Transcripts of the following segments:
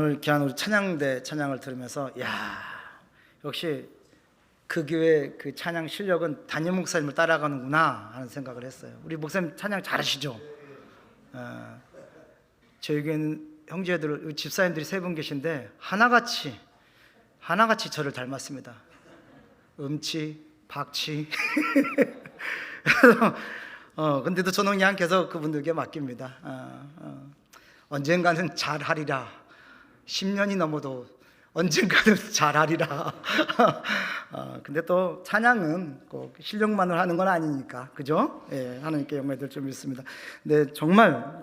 오늘 귀한 우리 찬양대 찬양을 들으면서 역시 그 교회 그 찬양 실력은 담임 목사님을 따라가는구나 하는 생각을 했어요. 우리 목사님 찬양 잘하시죠? 저희 교회는 형제들, 집사님들이 세 분 계신데 하나같이 저를 닮았습니다. 음치, 박치. 근데도 저는 그냥 계속 그분들께 맡깁니다. 언젠가는 잘하리라. 10년이 넘어도 언젠가는 잘하리라. 근데 또 찬양은 꼭 실력만을 하는 건 아니니까, 그죠? 하나님께 영광 될 줄 믿습니다. 네, 정말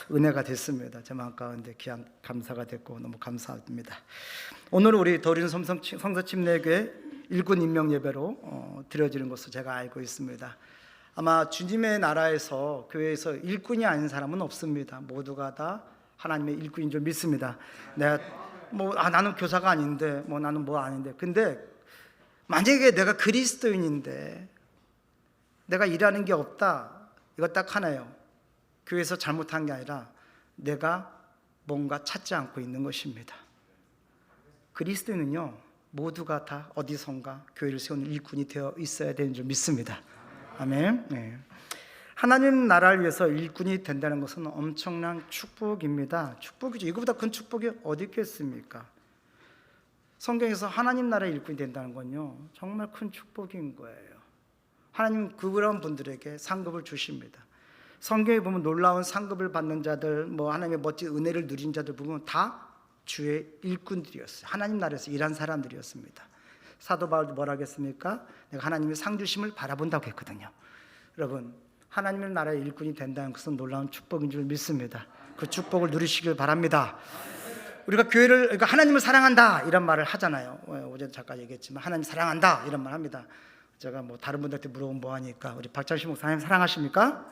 은혜가 됐습니다. 제 마음 가운데 귀한 감사가 됐고 너무 감사합니다. 오늘 우리 도린 성서침례교회 일꾼 임명 예배로 드려지는 것으로 제가 알고 있습니다. 아마 주님의 나라에서 교회에서 일꾼이 아닌 사람은 없습니다. 모두가 다 하나님의 일꾼인 줄 믿습니다. 내가 나는 교사가 아닌데, 나는 아닌데. 근데 만약에 내가 그리스도인인데 내가 일하는 게 없다, 이거 딱 하나예요. 교회에서 잘못한 게 아니라 내가 뭔가 찾지 않고 있는 것입니다. 그리스도인은요, 모두가 다 어디선가 교회를 세우는 일꾼이 되어 있어야 되는 줄 믿습니다. 아멘. 네. 하나님 나라를 위해서 일꾼이 된다는 것은 엄청난 축복입니다. 축복이죠. 이거보다 큰 축복이 어디 있겠습니까? 성경에서 하나님 나라의 일꾼이 된다는 건요, 정말 큰 축복인 거예요. 하나님 그런 분들에게 상급을 주십니다. 성경에 보면 놀라운 상급을 받는 자들, 하나님의 멋진 은혜를 누린 자들 보면 다 주의 일꾼들이었어요. 하나님 나라에서 일한 사람들이었습니다. 사도 바울도 뭐라 하겠습니까? 내가 하나님의 상 주심을 바라본다고 했거든요. 여러분, 하나님의 나라의 일꾼이 된다는 것은 놀라운 축복인 줄 믿습니다. 그 축복을 누리시길 바랍니다. 우리가 교회를, 하나님을 사랑한다 이런 말을 하잖아요. 어제 잠깐 얘기했지만 하나님 사랑한다 이런 말 합니다. 제가 다른 분들한테 물어보면 뭐하니까, 우리 박찬식 목사 하나님 사랑하십니까?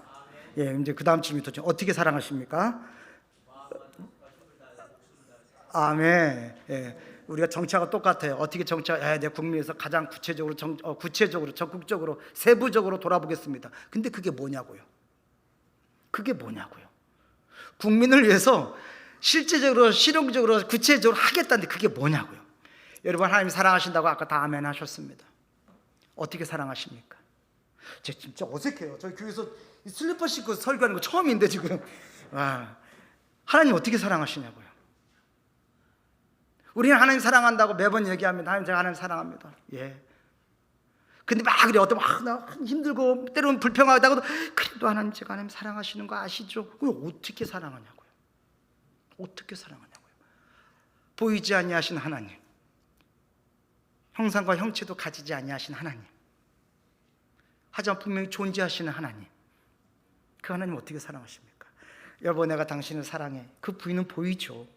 이제 그 다음 질문이 또 어떻게 사랑하십니까? 아멘. 우리가 정치하고 똑같아요. 어떻게 정치하고, 내 국민에서 가장 구체적으로, 적극적으로, 세부적으로 돌아보겠습니다. 근데 그게 뭐냐고요? 국민을 위해서 실제적으로, 실용적으로, 구체적으로 하겠다는데 그게 뭐냐고요? 여러분, 하나님 사랑하신다고 아까 다 아멘 하셨습니다. 어떻게 사랑하십니까? 제가 진짜 어색해요. 저희 교회에서 슬리퍼 신고 설교하는 거 처음인데 지금. 하나님 어떻게 사랑하시냐고요? 우리는 하나님 사랑한다고 매번 얘기합니다. 하나님, 제가 하나님 사랑합니다. 근데 그래. 나 힘들고 때로는 불평하다가도 그래도 하나님, 제가 하나님 사랑하시는 거 아시죠? 그걸 어떻게 사랑하냐고요? 보이지 아니하신 하나님, 형상과 형체도 가지지 아니하신 하나님, 하지만 분명히 존재하시는 하나님, 그 하나님 어떻게 사랑하십니까? 여보, 내가 당신을 사랑해. 그 부인은 보이죠.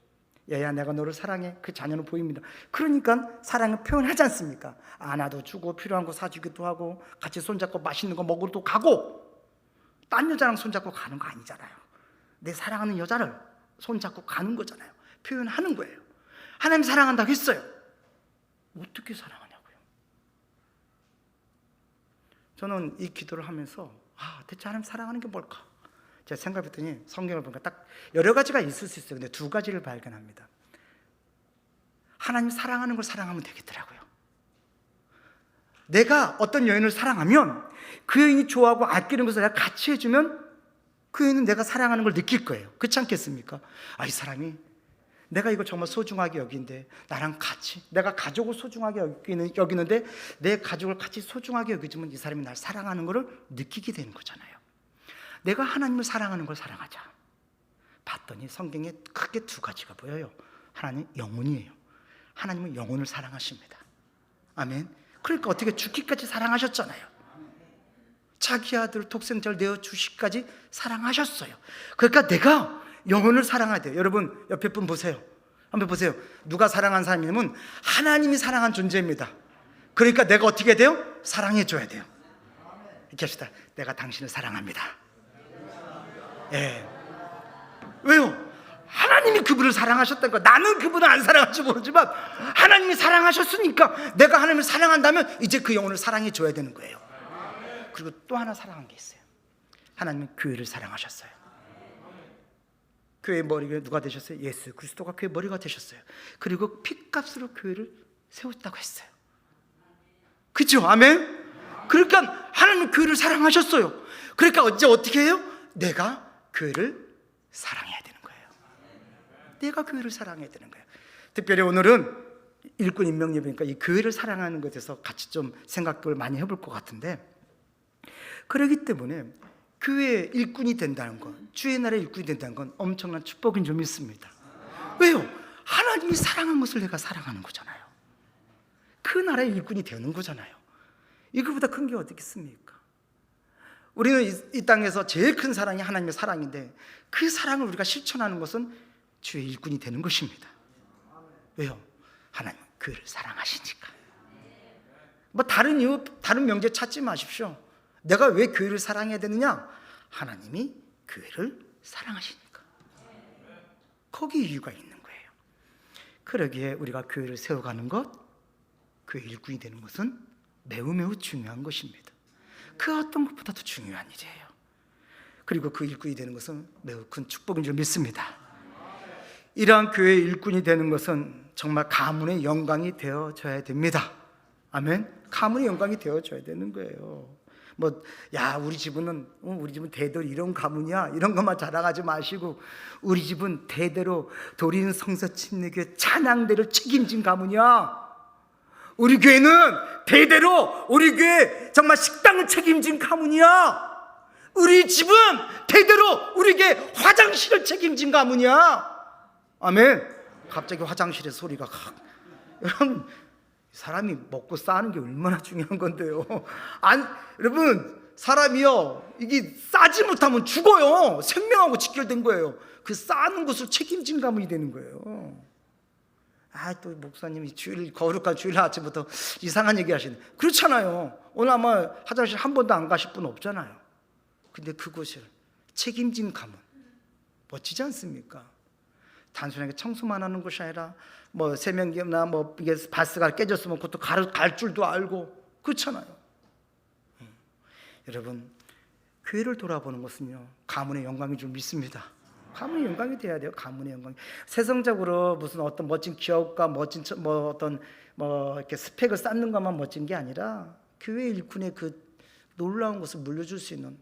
얘야, 내가 너를 사랑해. 그 자녀는 보입니다. 그러니까 사랑을 표현하지 않습니까? 안아도 주고, 필요한 거 사주기도 하고, 같이 손잡고 맛있는 거 먹으러도 가고. 딴 여자랑 손잡고 가는 거 아니잖아요. 내 사랑하는 여자를 손잡고 가는 거잖아요. 표현하는 거예요. 하나님 사랑한다고 했어요. 어떻게 사랑하냐고요? 저는 이 기도를 하면서 대체 하나님 사랑하는 게 뭘까? 제가 생각했더니 성경을 보니까 딱 여러 가지가 있을 수 있어요. 근데 두 가지를 발견합니다. 하나님 사랑하는 걸 사랑하면 되겠더라고요. 내가 어떤 여인을 사랑하면 그 여인이 좋아하고 아끼는 것을 내가 같이 해주면 그 여인은 내가 사랑하는 걸 느낄 거예요. 그렇지 않겠습니까? 이 사람이 내가 이거 정말 소중하게 여기는데 나랑 같이, 내가 가족을 소중하게 여기는데 내 가족을 같이 소중하게 여기지만 이 사람이 날 사랑하는 것을 느끼게 되는 거잖아요. 내가 하나님을 사랑하는 걸 사랑하자. 봤더니 성경에 크게 두 가지가 보여요. 하나님 영혼이에요. 하나님은 영혼을 사랑하십니다. 아멘. 그러니까 어떻게 죽기까지 사랑하셨잖아요. 자기 아들 독생자를 내어주시기까지 사랑하셨어요. 그러니까 내가 영혼을 사랑해야 돼요. 여러분, 옆에 분 보세요. 한번 보세요. 누가 사랑한 사람이면 하나님이 사랑한 존재입니다. 그러니까 내가 어떻게 돼요? 사랑해줘야 돼요. 이렇게 합시다. 내가 당신을 사랑합니다. 왜요? 하나님이 그분을 사랑하셨다는 거야. 나는 그분을 안 사랑할지 모르지만 하나님이 사랑하셨으니까 내가 하나님을 사랑한다면 이제 그 영혼을 사랑해 줘야 되는 거예요. 그리고 또 하나 사랑한 게 있어요. 하나님은 교회를 사랑하셨어요. 교회의 머리가 누가 되셨어요? 예수 그리스도가 교회의 머리가 되셨어요. 그리고 핏값으로 교회를 세웠다고 했어요. 그렇죠? 아멘? 그러니까 하나님은 교회를 사랑하셨어요. 그러니까 이제 어떻게 해요? 내가 교회를 사랑해야 되는 거예요. 내가 교회를 사랑해야 되는 거예요. 특별히 오늘은 일꾼 임명 예배니까 이 교회를 사랑하는 것에 대해서 같이 좀 생각을 많이 해볼 것 같은데, 그렇기 때문에 교회의 일꾼이 된다는 것, 주의 나라의 일꾼이 된다는 건 엄청난 축복인 줄 믿습니다. 왜요? 하나님이 사랑한 것을 내가 사랑하는 거잖아요. 그 나라의 일꾼이 되는 거잖아요. 이거보다 큰 게 어디 있습니까? 우리는 이 땅에서 제일 큰 사랑이 하나님의 사랑인데, 그 사랑을 우리가 실천하는 것은 주의 일꾼이 되는 것입니다. 왜요? 하나님은 교회를 사랑하시니까. 뭐 다른 이유, 다른 명제 찾지 마십시오. 내가 왜 교회를 사랑해야 되느냐? 하나님이 교회를 사랑하시니까. 거기 이유가 있는 거예요. 그러기에 우리가 교회를 세워가는 것, 교회 일꾼이 되는 것은 매우 중요한 것입니다. 그 어떤 것보다도 중요한 일이에요. 그리고 그 일꾼이 되는 것은 매우 큰 축복인 줄 믿습니다. 이러한 교회의 일꾼이 되는 것은 정말 가문의 영광이 되어져야 됩니다. 아멘. 가문의 영광이 되어져야 되는 거예요. 우리 집은 대대로 이런 가문이야, 이런 것만 자랑하지 마시고, 우리 집은 대대로 도린 성서 침례교회 찬양대를 책임진 가문이야. 우리 교회는 대대로 우리 교회 정말 식당을 책임진 가문이야. 우리 집은 대대로 우리 교회 화장실을 책임진 가문이야. 아멘. 갑자기 화장실의 소리가 여러분, 사람이 먹고 싸는 게 얼마나 중요한 건데요. 여러분, 사람이요, 이게 싸지 못하면 죽어요. 생명하고 직결된 거예요. 그 싸는 것을 책임진 가문이 되는 거예요. 또 목사님이 거룩한 주일 아침부터 이상한 얘기 하시네. 그렇잖아요. 오늘 아마 화장실 한 번도 안 가실 분 없잖아요. 근데 그곳을 책임진 가문, 멋지지 않습니까? 단순하게 청소만 하는 것이 아니라 세면기나 이게 바스가 깨졌으면 그것도 갈 줄도 알고, 그렇잖아요. 여러분, 교회를 돌아보는 것은요, 가문의 영광인 줄 믿습니다. 가문의 영광이 돼야 돼요. 가문의 영광. 세상적으로 무슨 어떤 멋진 기업과 멋진 이렇게 스펙을 쌓는 것만 멋진 게 아니라, 교회 일꾼의 그 놀라운 것을 물려줄 수 있는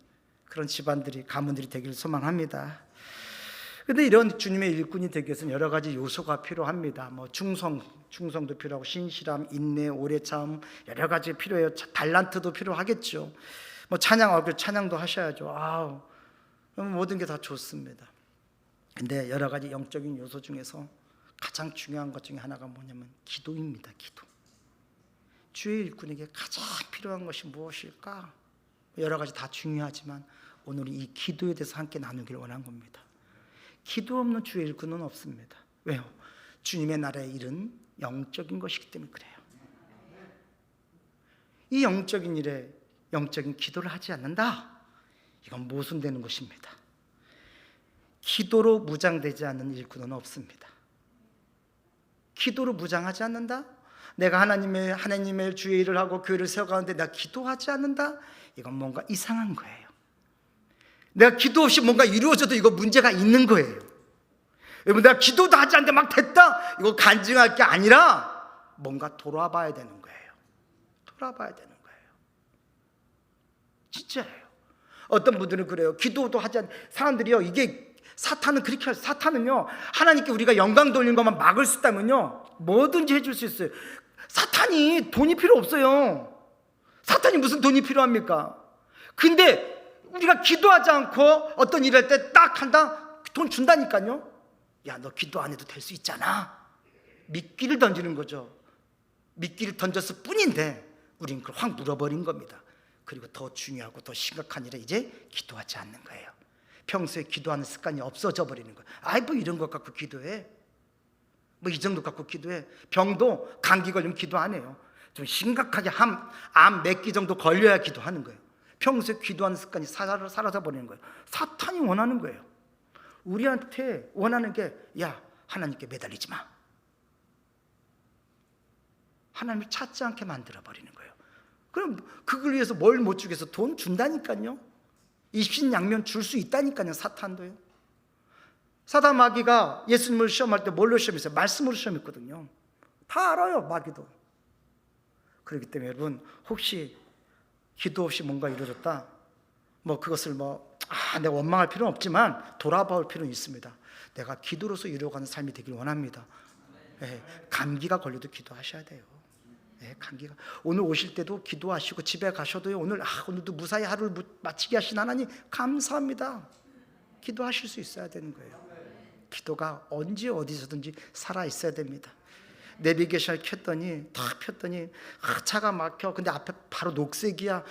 그런 집안들이, 가문들이 되기를 소망합니다. 그런데 이런 주님의 일꾼이 되기 위해서는 여러 가지 요소가 필요합니다. 충성도 필요하고, 신실함, 인내, 오래 참, 여러 가지 필요해요. 달란트도 필요하겠죠. 찬양도 하셔야죠. 모든 게 다 좋습니다. 근데 여러 가지 영적인 요소 중에서 가장 중요한 것 중에 하나가 뭐냐면 기도입니다. 기도. 주의 일꾼에게 가장 필요한 것이 무엇일까? 여러 가지 다 중요하지만 오늘은 이 기도에 대해서 함께 나누기를 원한 겁니다. 기도 없는 주의 일꾼은 없습니다. 왜요? 주님의 나라의 일은 영적인 것이기 때문에 그래요. 이 영적인 일에 영적인 기도를 하지 않는다, 이건 모순되는 것입니다. 기도로 무장되지 않는 일꾼은 없습니다. 기도로 무장하지 않는다? 내가 하나님의 주의 일을 하고 교회를 세워가는데 내가 기도하지 않는다? 이건 뭔가 이상한 거예요. 내가 기도 없이 뭔가 이루어져도 이거 문제가 있는 거예요. 여러분, 내가 기도도 하지 않는데 막 됐다, 이거 간증할 게 아니라 뭔가 돌아봐야 되는 거예요. 돌아봐야 되는 거예요. 진짜예요. 어떤 분들은 그래요. 기도도 하지 않는 사람들이요, 이게 사탄은 그렇게 하죠. 사탄은요, 하나님께 우리가 영광 돌리는 것만 막을 수 있다면요, 뭐든지 해줄 수 있어요. 사탄이 돈이 필요 없어요. 사탄이 무슨 돈이 필요합니까? 근데 우리가 기도하지 않고 어떤 일을 할 때 딱 한다? 돈 준다니까요. 야, 너 기도 안 해도 될 수 있잖아. 미끼를 던지는 거죠. 미끼를 던졌을 뿐인데 우리는 그걸 확 물어버린 겁니다. 그리고 더 중요하고 더 심각한 일에 이제 기도하지 않는 거예요. 평소에 기도하는 습관이 없어져 버리는 거예요. 뭐 이런 것 갖고 기도해? 뭐 이 정도 갖고 기도해? 병도 감기 걸리면 기도 안 해요. 좀 심각하게 암 몇 기 정도 걸려야 기도하는 거예요. 평소에 기도하는 습관이 사라져 버리는 거예요. 사탄이 원하는 거예요. 우리한테 원하는 게, 야, 하나님께 매달리지 마. 하나님을 찾지 않게 만들어 버리는 거예요. 그럼 그걸 위해서 뭘 못 주겠어? 돈 준다니까요. 입신양면 줄 수 있다니까요. 사탄도요. 사단 마귀가 예수님을 시험할 때 뭘로 시험했어요? 말씀으로 시험했거든요. 다 알아요, 마귀도. 그렇기 때문에 여러분, 혹시 기도 없이 뭔가 이루어졌다, 그것을 내가 원망할 필요는 없지만 돌아볼 필요는 있습니다. 내가 기도로서 이루어가는 삶이 되길 원합니다. 네, 감기가 걸려도 기도하셔야 돼요. 네, 감기가 오늘 오실 때도 기도하시고 집에 가셔도요, 오늘도 무사히 하루를 마치게 하신 하나님 감사합니다. 기도하실 수 있어야 되는 거예요. 기도가 언제 어디서든지 살아 있어야 됩니다. 내비게이션을 켰더니 탁 폈더니 차가 막혀. 근데 앞에 바로 녹색이야.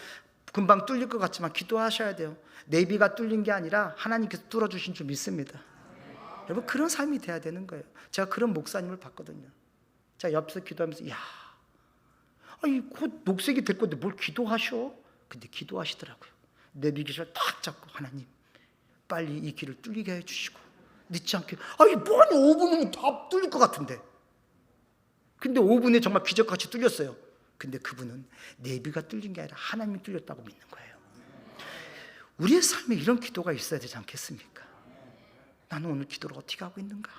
금방 뚫릴 것 같지만 기도하셔야 돼요. 내비가 뚫린 게 아니라 하나님께서 뚫어주신 줄 믿습니다. 여러분, 그런 삶이 돼야 되는 거예요. 제가 그런 목사님을 봤거든요. 제가 옆에서 기도하면서 곧 녹색이 될 건데 뭘 기도하셔? 근데 기도하시더라고요. 내비게이션을 탁 잡고, 하나님 빨리 이 길을 뚫리게 해주시고, 늦지 않게. 5분이면 다 뚫릴 것 같은데. 근데 5분에 정말 기적같이 뚫렸어요. 근데 그분은 내비가 뚫린 게 아니라 하나님이 뚫렸다고 믿는 거예요. 우리의 삶에 이런 기도가 있어야 되지 않겠습니까? 나는 오늘 기도를 어떻게 하고 있는가?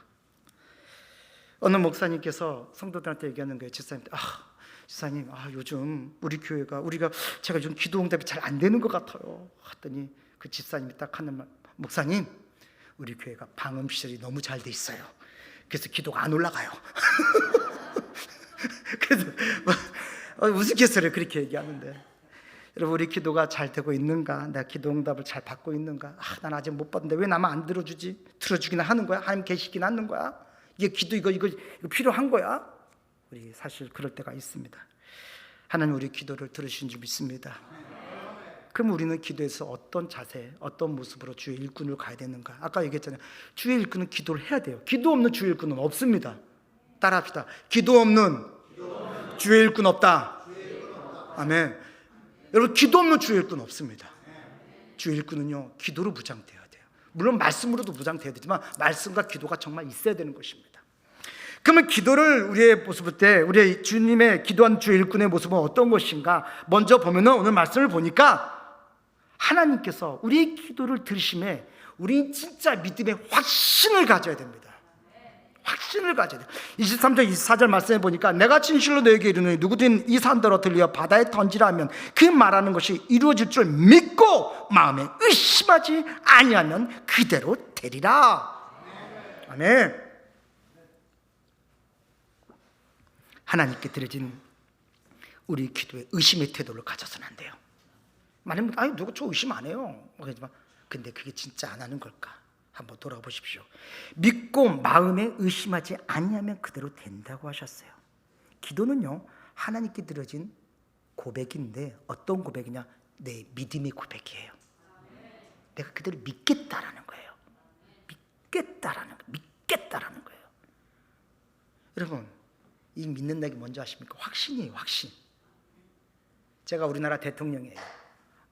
어느 목사님께서 성도들한테 얘기하는 거예요. 집사님한테, 집사님, 요즘 우리 교회가 제가 요즘 기도 응답이 잘 안 되는 것 같아요. 했더니 그 집사님이 딱 하는 말, 목사님, 우리 교회가 방음 시설이 너무 잘 돼 있어요. 그래서 기도가 안 올라가요. 그래서 우스갯소리로 그렇게 얘기하는데, 여러분, 우리 기도가 잘 되고 있는가? 내가 기도 응답을 잘 받고 있는가? 난 아직 못 받는데 왜 나만 안 들어주지? 들어주기는 하는 거야? 하나님 계시긴 하는 거야? 이게 기도 이거 필요한 거야? 우리 사실 그럴 때가 있습니다. 하나님 우리 기도를 들으신 줄 믿습니다. 그럼 우리는 기도에서 어떤 자세, 어떤 모습으로 주의 일꾼을 가야 되는가? 아까 얘기했잖아요. 주의 일꾼은 기도를 해야 돼요. 기도 없는 주의 일꾼은 없습니다. 따라합시다. 기도 없는 주의 일꾼 없다. 아멘. 여러분, 기도 없는 주의 일꾼 없습니다. 주의 일꾼은요, 기도로 무장되어야 돼요. 물론 말씀으로도 무장되어야 되지만 말씀과 기도가 정말 있어야 되는 것입니다. 그러면 기도를 우리의 모습을 때, 우리 주님의 기도한 주의 일꾼의 모습은 어떤 것인가? 먼저 보면은 오늘 말씀을 보니까 하나님께서 우리의 기도를 들으심에 우리 진짜 믿음의 확신을 가져야 됩니다. 확신을 가져야 돼요. 23절 24절 말씀해 보니까 내가 진실로 너에게 이르노니 누구든 이 산더러 들려 바다에 던지라 하면 그 말하는 것이 이루어질 줄 믿고 마음에 의심하지 아니하면 그대로 되리라. 아멘. 하나님께 드려진 우리 기도에 의심의 태도를 가져서는 안 돼요. 말하면 누가 저 의심 안 해요. 근데 그게 진짜 안 하는 걸까? 한번 돌아보십시오. 믿고 마음에 의심하지 아니하면 그대로 된다고 하셨어요. 기도는요, 하나님께 드려진 고백인데 어떤 고백이냐? 내 믿음의 고백이에요. 내가 그대로 믿겠다라는 거예요. 믿겠다라는 거예요. 여러분, 이 믿는다는 게 뭔지 아십니까? 확신이에요. 확신. 제가 우리나라 대통령이에요.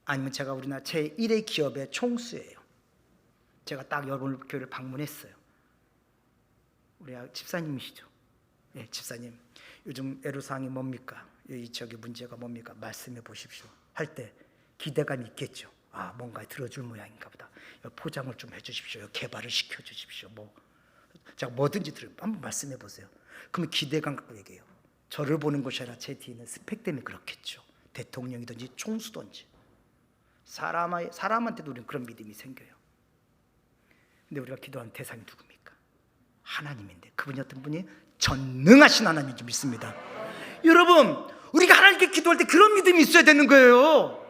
아니면 제가 우리나라 제1의 기업의 총수예요. 제가 딱 여러분 교회를 방문했어요. 우리 집사님이시죠? 네, 집사님, 요즘 애로사항이 뭡니까? 저기 문제가 뭡니까? 말씀해 보십시오. 할 때 기대감이 있겠죠. 뭔가 들어줄 모양인가 보다. 포장을 좀 해주십시오. 개발을 시켜주십시오. 제가 뭐든지 한번 말씀해 보세요. 그러면 기대감 갖고 얘기해요. 저를 보는 것이 아니라 제 뒤에 있는 스펙 때문에 그렇겠죠. 대통령이든지 총수든지 사람한테도 우리는 그런 믿음이 생겨요. 근데 우리가 기도한 대상이 누굽니까? 하나님인데 그분이 어떤 분이 전능하신 하나님인 줄 믿습니다. 여러분, 우리가 하나님께 기도할 때 그런 믿음이 있어야 되는 거예요.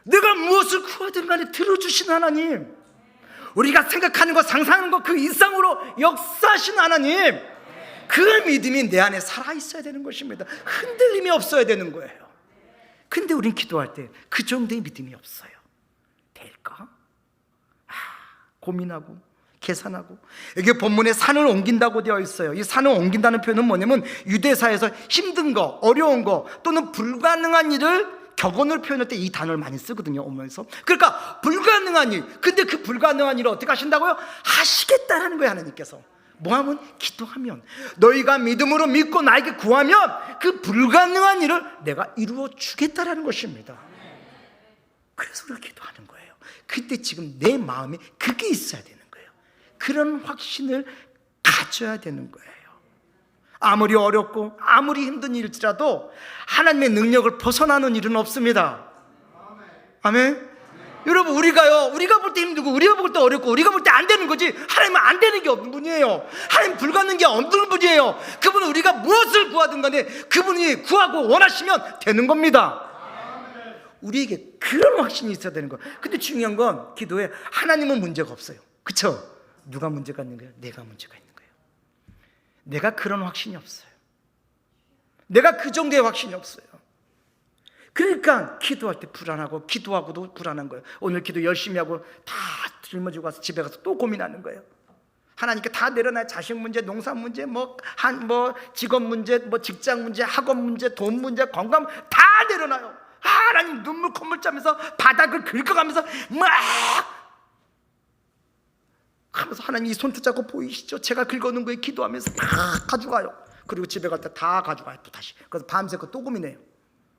내가 무엇을 구하든 간에 들어주신 하나님, 우리가 생각하는 것, 상상하는 것 그 이상으로 역사하신 하나님, 그 믿음이 내 안에 살아있어야 되는 것입니다. 흔들림이 없어야 되는 거예요. 근데 우린 기도할 때 그 정도의 믿음이 없어요. 될까? 고민하고 계산하고. 여기 본문에 산을 옮긴다고 되어 있어요. 이 산을 옮긴다는 표현은 뭐냐면 유대사에서 힘든 거, 어려운 거 또는 불가능한 일을 격언을 표현할 때 이 단어를 많이 쓰거든요. 오면서. 그러니까 불가능한 일. 근데 그 불가능한 일을 어떻게 하신다고요? 하시겠다라는 거예요. 하나님께서. 뭐하면? 기도하면. 너희가 믿음으로 믿고 나에게 구하면 그 불가능한 일을 내가 이루어 주겠다라는 것입니다. 그래서 우리가 기도하는 거예요. 그때 지금 내 마음에 그게 있어야 되는 거예요. 그런 확신을 가져야 되는 거예요. 아무리 어렵고 아무리 힘든 일일지라도 하나님의 능력을 벗어나는 일은 없습니다. 아멘. 여러분, 우리가 볼 때 힘들고 우리가 볼 때 어렵고 우리가 볼 때 안 되는 거지, 하나님은 안 되는 게 없는 분이에요. 하나님 불가능한 게 없는 분이에요. 그분은 우리가 무엇을 구하든 간에 그분이 구하고 원하시면 되는 겁니다. 우리에게 그런 확신이 있어야 되는 거예요. 근데 중요한 건 기도에 하나님은 문제가 없어요. 그렇죠? 누가 문제가 있는 거예요? 내가 문제가 있는 거예요. 내가 그런 확신이 없어요. 내가 그 정도의 확신이 없어요. 그러니까 기도할 때 불안하고 기도하고도 불안한 거예요. 오늘 기도 열심히 하고 다 짊어지고 와서 집에 가서 또 고민하는 거예요. 하나님께 다 내려놔요. 자식 문제, 농사 문제, 뭐 직업 문제, 뭐 직장 문제, 학원 문제, 돈 문제, 건강 다 내려놔요. 하나님 눈물 콧물 짜면서 바닥을 긁어가면서 막 하면서 하나님 이 손 붙잡고 보이시죠? 제가 긁어놓은 거에 기도하면서 다 가져가요. 그리고 집에 갈 때 다 가져가요. 또 다시. 그래서 밤새고 또 고민해요.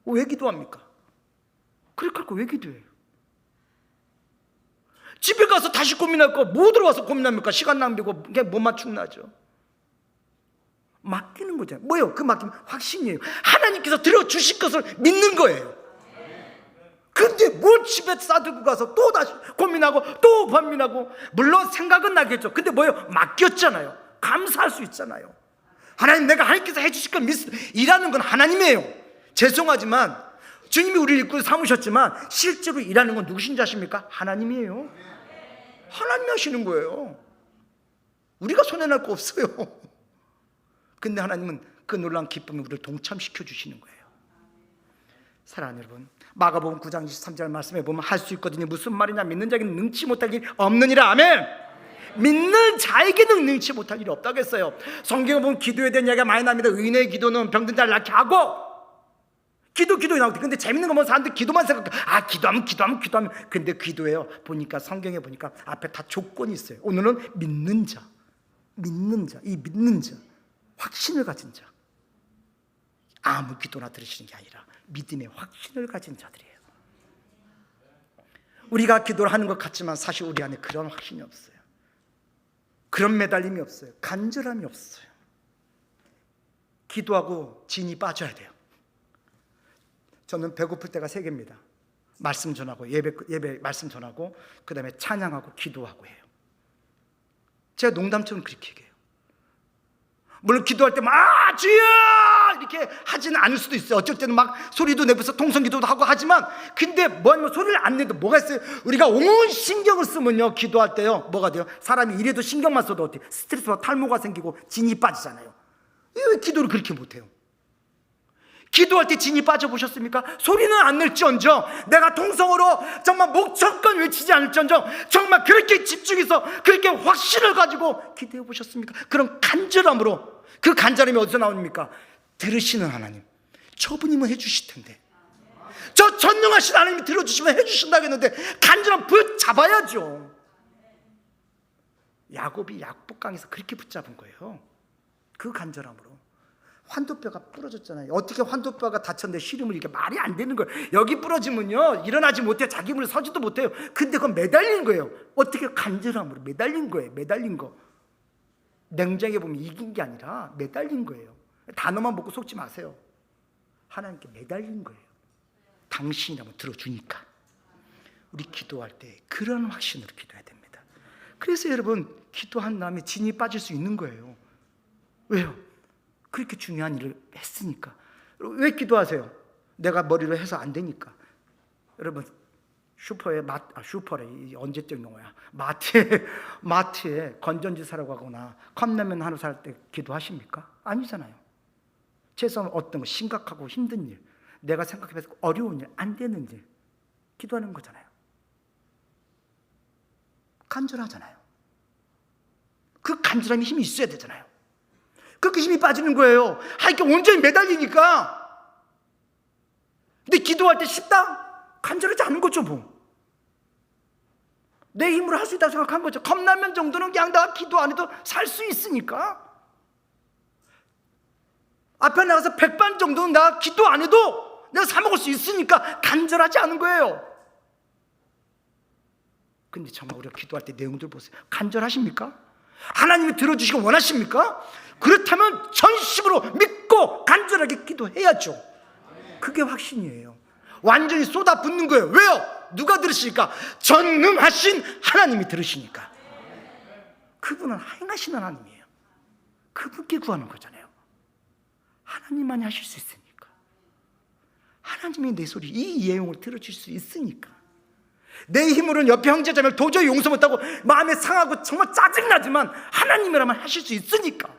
왜 기도합니까? 그렇게 할 거 왜 기도해요? 집에 가서 다시 고민할 거 뭐 들어와서 고민합니까? 시간 낭비고 그냥 못 맞추고 나죠. 맡기는 거잖아요. 뭐예요? 그 맡기면 확신이에요. 하나님께서 들어주실 것을 믿는 거예요. 근데 뭘 집에 싸들고 가서 또 다시 고민하고 또 반민하고, 물론 생각은 나겠죠. 근데 뭐예요? 맡겼잖아요. 감사할 수 있잖아요. 하나님, 내가 하나님께서 해주실 걸 일하는 건 하나님이에요. 죄송하지만 주님이 우리를 일꾼 삼으셨지만 실제로 일하는 건 누구신지 아십니까? 하나님이에요. 하나님이 하시는 거예요. 우리가 손해날 거 없어요. 근데 하나님은 그 놀라운 기쁨에 우리를 동참시켜 주시는 거예요. 사랑하는 여러분, 마가복음 9장 23절 말씀에 보면 할 수 있거든요. 무슨 말이냐? 믿는 자에게는 능치 못할 일이 없느니라. 아멘. 믿는 자에게는 능치 못할 일이 없다고 했어요. 성경에 보면 기도에 대한 이야기가 많이 납니다. 의인의 기도는 병든 자를 낫게 하고, 기도에 나오거든요. 근데 재밌는 건 뭐 사람들 기도만 생각해. 기도하면. 근데 기도예요. 보니까 성경에 보니까 앞에 다 조건이 있어요. 오늘은 믿는 자, 이 믿는 자, 확신을 가진 자. 아무 기도나 들으시는 게 아니라 믿음의 확신을 가진 자들이에요. 우리가 기도를 하는 것 같지만 사실 우리 안에 그런 확신이 없어요. 그런 매달림이 없어요. 간절함이 없어요. 기도하고 진이 빠져야 돼요. 저는 배고플 때가 3개입니다. 말씀 전하고 예배 말씀 전하고, 그 다음에 찬양하고 기도하고 해요. 제가 농담처럼 그렇게 얘기해요. 물론 기도할 때 막 주여 이렇게 하지는 않을 수도 있어요. 어쩔 때는 막 소리도 내면서 통성기도도 하고 하지만, 근데 뭐 소리를 안 내도 뭐가 있어요? 우리가 온 신경을 쓰면요, 기도할 때요 뭐가 돼요? 사람이 이래도 신경만 써도 어때요? 스트레스와 탈모가 생기고 진이 빠지잖아요. 왜 기도를 그렇게 못해요? 기도할 때 진이 빠져보셨습니까? 소리는 안 낼지언정, 내가 통성으로 정말 목청껏 외치지 않을지언정, 정말 그렇게 집중해서 그렇게 확신을 가지고 기도해 보셨습니까? 그런 간절함으로. 그 간절함이 어디서 나옵니까? 들으시는 하나님, 저분이면 해주실 텐데, 저 전능하신 하나님이 들어주시면 해주신다고 했는데 간절함 붙잡아야죠. 야곱이 약복강에서 그렇게 붙잡은 거예요. 그 간절함으로. 환도뼈가 부러졌잖아요. 어떻게 환도뼈가 다쳤는데 시름을 이렇게 말이 안 되는 거예요. 여기 부러지면요 일어나지 못해요. 자기 힘으로 서지도 못해요. 근데 그건 매달린 거예요. 어떻게? 간절함으로 매달린 거예요. 매달린 거. 냉장에 보면 이긴 게 아니라 매달린 거예요. 단어만 먹고 속지 마세요. 하나님께 매달린 거예요. 당신이라면 들어주니까. 우리 기도할 때 그런 확신으로 기도해야 됩니다. 그래서 여러분, 기도한 다음에 진이 빠질 수 있는 거예요. 왜요? 그렇게 중요한 일을 했으니까. 왜 기도하세요? 내가 머리로 해서 안 되니까. 여러분, 슈퍼래 언제적 용어야? 마트에 건전지 사러 가거나 컵라면 하나 살 때 기도하십니까? 아니잖아요. 최소한 어떤 거 심각하고 힘든 일, 내가 생각해서 어려운 일, 안 되는 일 기도하는 거잖아요. 간절하잖아요. 그 간절함이 힘이 있어야 되잖아요. 그렇게 힘이 빠지는 거예요. 하나님께 온전히 매달리니까. 근데 기도할 때 쉽다? 간절하지 않은 거죠 뭐. 내 힘으로 할 수 있다고 생각한 거죠. 컵라면 정도는 그냥 내가 기도 안 해도 살 수 있으니까. 앞에 나가서 100반 정도는 내가 기도 안 해도 내가 사 먹을 수 있으니까 간절하지 않은 거예요. 근데 정말 우리가 기도할 때 내용들 보세요. 간절하십니까? 하나님이 들어주시기 원하십니까? 그렇다면 전심으로 믿고 간절하게 기도해야죠. 그게 확신이에요. 완전히 쏟아붓는 거예요. 왜요? 누가 들으시니까? 전능하신 하나님이 들으시니까. 그분은 행하신 하나님이에요. 그분께 구하는 거잖아요. 하나님만이 하실 수 있으니까. 하나님이 내 소리, 이 예용을 들어줄 수 있으니까. 내 힘으로는 옆에 형제자매를 도저히 용서 못하고 마음에 상하고 정말 짜증나지만 하나님이라면 하실 수 있으니까.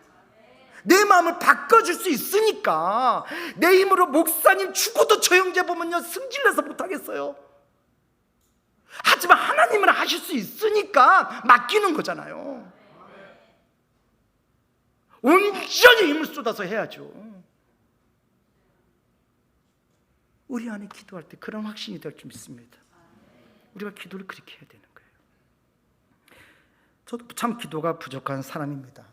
내 마음을 바꿔줄 수 있으니까. 내 힘으로 목사님 죽어도 저 형제 보면요 승질내서 못하겠어요. 하지만 하나님은 하실 수 있으니까 맡기는 거잖아요. 온전히 힘을 쏟아서 해야죠. 우리 안에 기도할 때 그런 확신이 될 줄 믿습니다. 우리가 기도를 그렇게 해야 되는 거예요. 저도 참 기도가 부족한 사람입니다.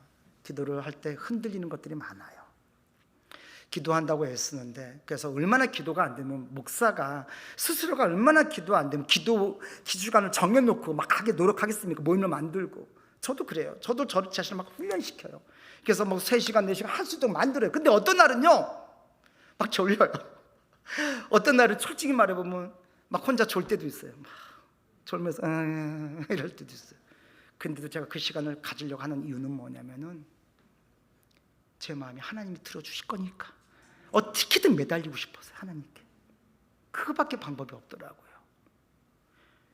기도를 할 때 흔들리는 것들이 많아요. 기도한다고 애쓰는데, 그래서 얼마나 기도가 안 되면 목사가 스스로가 얼마나 기도 안 되면 기도시간을 정해놓고 막 하게 노력하겠습니까? 모임을 만들고. 저도 그래요. 저도 저 자신을 막 훈련시켜요. 그래서 뭐 3시간 4시간 할 수 있도록 만들어요. 근데 어떤 날은요 막 졸려요. 어떤 날은 솔직히 말해보면 막 혼자 졸 때도 있어요. 막 졸면서 이럴 때도 있어요. 근데도 제가 그 시간을 가지려고 하는 이유는 뭐냐면은 제 마음이 하나님이 들어주실 거니까 어떻게든 매달리고 싶어서요. 하나님께. 그거밖에 방법이 없더라고요.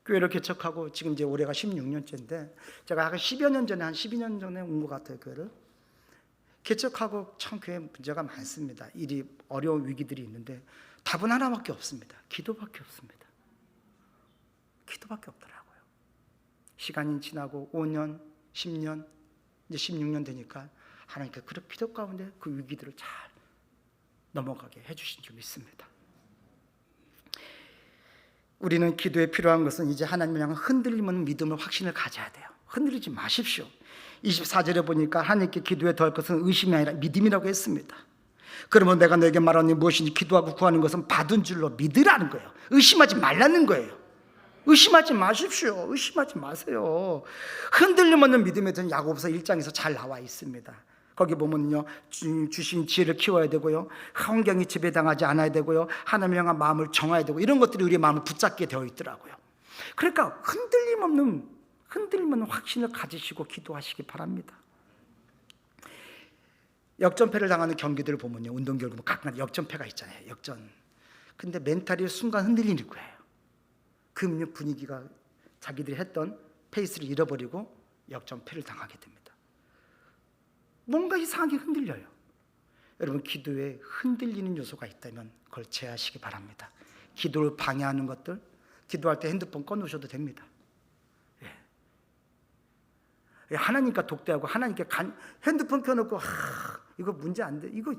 교회를 개척하고 지금 이제 올해가 16년째인데 제가 한 10여 년 전에 한 12년 전에 온 것 같아요. 교회를 개척하고 참 교회 문제가 많습니다. 일이 어려운 위기들이 있는데 답은 하나밖에 없습니다. 기도밖에 없습니다. 기도밖에 없더라고요. 시간이 지나고 5년, 10년, 이제 16년 되니까 하나님께서 그 기도 가운데 그 위기들을 잘 넘어가게 해주신 줄 믿습니다. 우리는 기도에 필요한 것은 이제 하나님을 향한 흔들림 없는 믿음을 확신을 가져야 돼요. 흔들리지 마십시오. 24절에 보니까 하나님께 기도에 더할 것은 의심이 아니라 믿음이라고 했습니다. 그러면 내가 너에게 말하니 무엇인지 기도하고 구하는 것은 받은 줄로 믿으라는 거예요. 의심하지 말라는 거예요. 의심하지 마십시오. 의심하지 마세요. 흔들림 없는 믿음에 대한 야고보서 1장에서 잘 나와 있습니다. 거기 보면요 주신 지혜를 키워야 되고요, 환경이 지배당하지 않아야 되고요, 하나님을 향한 마음을 정해야 되고, 이런 것들이 우리의 마음을 붙잡게 되어 있더라고요. 그러니까 흔들림 없는 확신을 가지시고 기도하시기 바랍니다. 역전패를 당하는 경기들을 보면요, 운동 결국 각각 역전패가 있잖아요. 역전. 근데 멘탈이 순간 흔들리는 거예요. 그 분위기가 자기들이 했던 페이스를 잃어버리고 역전패를 당하게 됩니다. 뭔가 이상하게 흔들려요. 여러분, 기도에 흔들리는 요소가 있다면 그걸 제하시기 바랍니다. 기도를 방해하는 것들, 기도할 때 핸드폰 꺼놓으셔도 됩니다. 하나님과 독대하고 하나님께 핸드폰 켜놓고 이거 문제 안 돼, 이거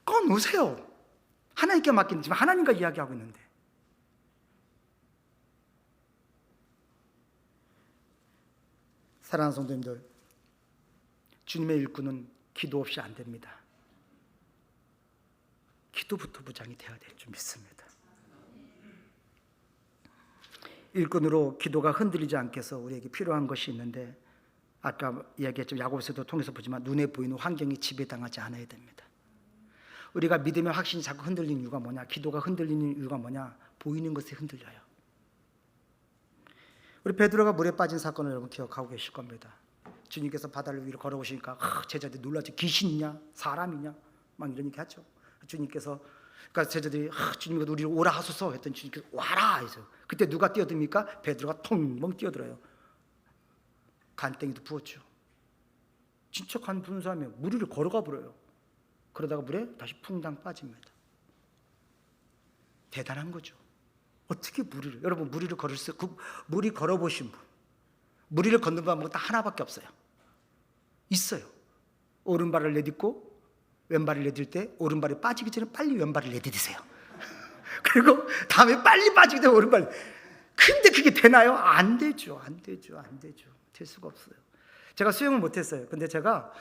꺼놓으세요. 하나님께 맡기는, 지금 하나님과 이야기하고 있는데. 사랑하는 성도님들, 주님의 일꾼은 기도 없이 안 됩니다. 기도부터 무장이 되어야 될 줄 믿습니다. 일꾼으로 기도가 흔들리지 않게 해서 우리에게 필요한 것이 있는데, 아까 이야기했지만 야고보서도 통해서 보지만 눈에 보이는 환경이 지배당하지 않아야 됩니다. 우리가 믿음의 확신이 자꾸 흔들리는 이유가 뭐냐, 기도가 흔들리는 이유가 뭐냐, 보이는 것에 흔들려요. 우리 베드로가 물에 빠진 사건을 여러분 기억하고 계실 겁니다. 주님께서 바다를 위로 걸어오시니까 제자들이 놀라죠. 귀신이냐 사람이냐 막 이런 얘기 하죠. 주님께서, 그러니까 제자들이 주님께서 우리를 오라 하소서 했더니 주님께서 와라 해서, 그때 누가 뛰어듭니까? 베드로가 텅멍 뛰어들어요. 간땡이도 부었죠. 진짜 간 부은 사람이 물 위를 걸어가 버려요. 그러다가 물에 다시 퐁당 빠집니다. 대단한 거죠. 어떻게 무리를, 여러분 무리를 걸을 수, 무리 걸어보신 분, 무리를 걷는 방법은 딱 하나밖에 없어요. 있어요. 오른발을 내딛고 왼발을 내딜 때 오른발이 빠지기 전에 빨리 왼발을 내디디세요. 그리고 다음에 빨리 빠지기 전에 오른발. 근데 그게 되나요? 안 되죠. 될 수가 없어요. 제가 수영을 못했어요. 근데 제가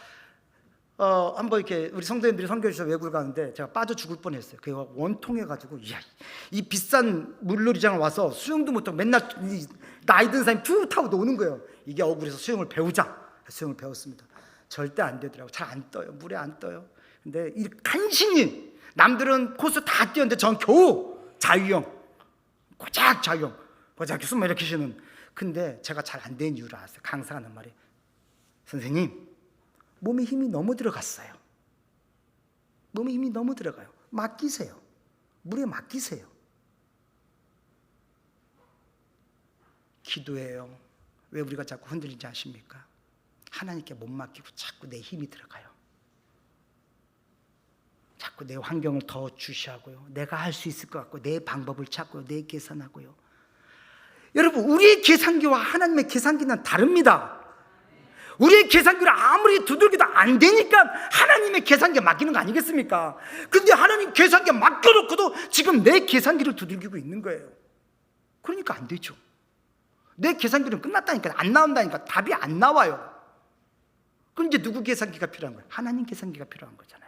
한번 이렇게 우리 성도님들이 선교해 주셔서 외국을 가는데 제가 빠져 죽을 뻔했어요. 그게 원통해가지고, 이 비싼 물놀이장을 와서 수영도 못하고 맨날 나이 든 사람이 툭 타고 노는 거예요. 이게 억울해서 수영을 배우자. 수영을 배웠습니다. 절대 안 되더라고요. 잘 안 떠요. 물에 안 떠요. 근데 이 간신히 남들은 코스 다 뛰었는데 전 겨우 자유형, 고작 자유형, 고작 숨 이렇게 쉬는. 근데 제가 잘 안 된 이유를 알았어요. 강사가 하는 말이, 선생님, 몸에 힘이 너무 들어갔어요. 몸에 힘이 너무 들어가요. 맡기세요. 물에 맡기세요. 기도해요. 왜 우리가 자꾸 흔들리지 아십니까? 하나님께 못 맡기고 자꾸 내 힘이 들어가요. 자꾸 내 환경을 더 주시하고요. 내가 할 수 있을 것 같고 내 방법을 찾고요. 내 계산하고요. 여러분, 우리의 계산기와 하나님의 계산기는 다릅니다. 우리의 계산기를 아무리 두들겨도 안 되니까 하나님의 계산기에 맡기는 거 아니겠습니까? 근데 하나님 계산기에 맡겨놓고도 지금 내 계산기를 두들기고 있는 거예요. 그러니까 안 되죠. 내 계산기는 끝났다니까, 안 나온다니까, 답이 안 나와요. 그럼 이제 누구 계산기가 필요한 거예요? 하나님 계산기가 필요한 거잖아요.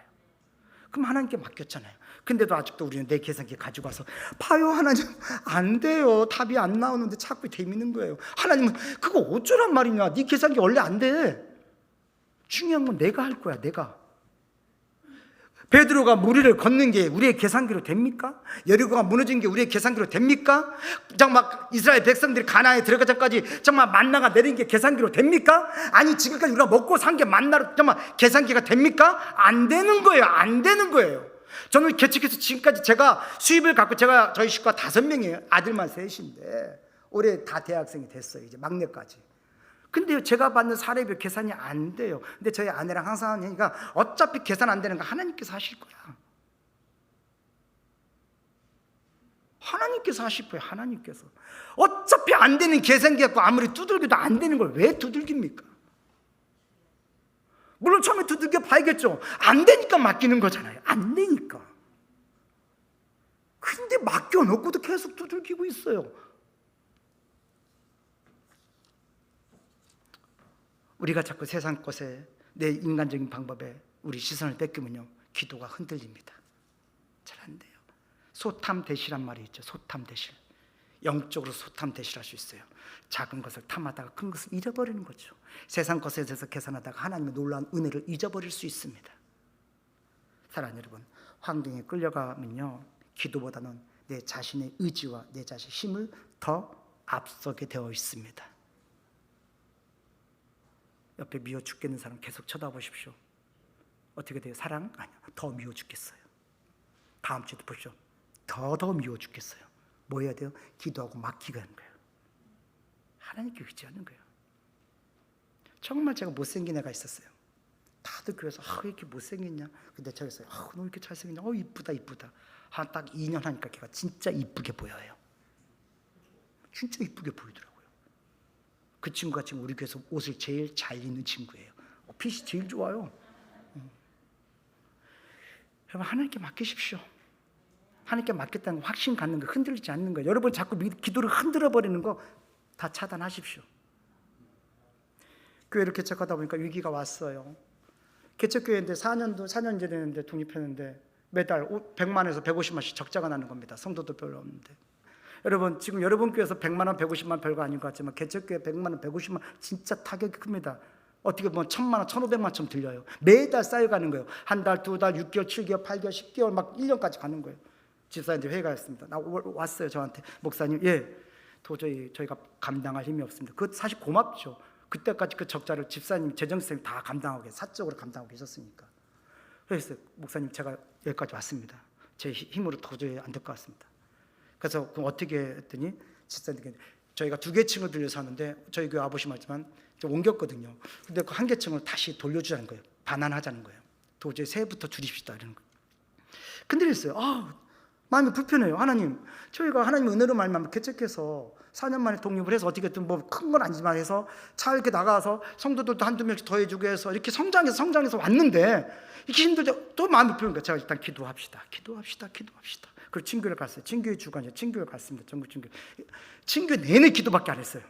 그럼 하나님께 맡겼잖아요. 근데도 아직도 우리는 내 계산기 가지고 와서 봐요, 하나님 안 돼요, 답이 안 나오는데 자꾸 재밌는 거예요. 하나님은 그거 어쩌란 말이냐, 네 계산기 원래 안 돼. 중요한 건 내가 할 거야. 내가. 베드로가 무리를 걷는 게 우리의 계산기로 됩니까? 여리고가 무너진 게 우리의 계산기로 됩니까? 정말 이스라엘 백성들이 가나안에 들어가기 전까지 정말 만나가 내린 게 계산기로 됩니까? 아니, 지금까지 우리가 먹고 산 게 만나로 정말 계산기가 됩니까? 안 되는 거예요. 안 되는 거예요. 저는 개척해서 지금까지 제가 수입을 갖고, 제가 저희 식구가 5명이에요. 아들만 3인데 올해 다 대학생이 됐어요. 이제 막내까지. 근데 제가 받는 사례비 계산이 안 돼요. 근데 저희 아내랑 항상 하는 얘기가, 어차피 계산 안 되는 거 하나님께서 하실 거야. 하나님께서 하실 거예요. 하나님께서. 어차피 안 되는 계산기 갖고 아무리 두들겨도 안 되는 걸 왜 두들깁니까? 물론 처음에 두들겨 봐야겠죠. 안 되니까 맡기는 거잖아요. 안 되니까. 근데 맡겨놓고도 계속 두들기고 있어요. 우리가 자꾸 세상 것에, 내 인간적인 방법에 우리 시선을 뺏기면요, 기도가 흔들립니다. 잘 안 돼요. 소탐대실한 말이 있죠. 소탐대실. 영적으로 소탐대실할 수 있어요. 작은 것을 탐하다가 큰 것을 잃어버리는 거죠. 세상 것에 대해서 계산하다가 하나님의 놀라운 은혜를 잊어버릴 수 있습니다. 사랑하는 여러분, 환경에 끌려가면요, 기도보다는 내 자신의 의지와 내 자신의 힘을 더 앞서게 되어 있습니다. 옆에 미워 죽겠는 사람 계속 쳐다보십시오. 어떻게 돼요? 사랑? 아니요, 더 미워 죽겠어요. 다음 주에도 보십시오. 더 미워 죽겠어요. 뭐 해야 돼요? 기도하고 맡기고 하는 거예요. 하나님께 의지하는 거예요. 정말 제가 못생긴 애가 있었어요. 다들 교회에서 왜 이렇게 못생겼냐? 근데 제가 했어요. 너 이렇게 잘생겼냐? 이쁘다 이쁘다. 딱 2년 하니까 걔가 진짜 이쁘게 보여요. 진짜 이쁘게 보이더라고요. 그 친구가 지금 우리 교회에서 옷을 제일 잘 입는 친구예요. 핏이 제일 좋아요. 여러분, 하나님께 맡기십시오. 하나님께 맡겼다는 거, 확신 갖는 거, 흔들리지 않는 거. 여러분 자꾸 기도를 흔들어 버리는 거 다 차단하십시오. 교회를 개척하다 보니까 위기가 왔어요. 개척교회인데 4년 이제 되는데 독립했는데 매달 100만에서 150만씩 적자가 나는 겁니다. 성도도 별로 없는데. 여러분, 지금 여러분 교회에서 100만 원, 150만 별거 아닌 것 같지만 개척교회 100만 원, 150만 진짜 타격이 큽니다. 어떻게 보면 1000만 원, 1500만처럼 들려요. 매달 쌓여가는 거예요. 한 달, 2달, 6개월, 7개월, 8개월, 10개월 막 1년까지 가는 거예요. 집사님들 회의가 있습니다. 왔어요. 저한테. 목사님, 도저히 저희가 감당할 힘이 없습니다. 그거 사실 고맙죠. 그때까지 그 적자를 집사님, 재정쌤이 다 감당하고, 사적으로 감당하고 계셨으니까. 그래서 목사님, 제가 여기까지 왔습니다. 제 힘으로 도저히 안 될 것 같습니다. 그래서 그럼 어떻게 했더니 집사님께, 저희가 2개 층을 들려서 하는데 저희 교회 와보시면 알지만 옮겼거든요. 근데 그 1개 층을 다시 돌려주자는 거예요. 반환하자는 거예요. 도저히 새해부터 줄입시다 이러는 거예요. 근데 그랬어요. 마음이 불편해요. 하나님, 저희가 하나님의 은혜로 말미암아 개척해서 4년 만에 독립을 해서 어떻게든 뭐 큰 건 아니지만 해서 차 이렇게 나가서 성도들도 한두 명씩 더해주고 해서 이렇게 성장해서 왔는데 이렇게 힘들죠. 또 마음이 불편한 거예요. 제가 일단 기도합시다. 그리고 친교를 갔어요. 친교회 주간이요. 친교회 갔습니다. 전국 친교. 친교회 내내 기도밖에 안 했어요.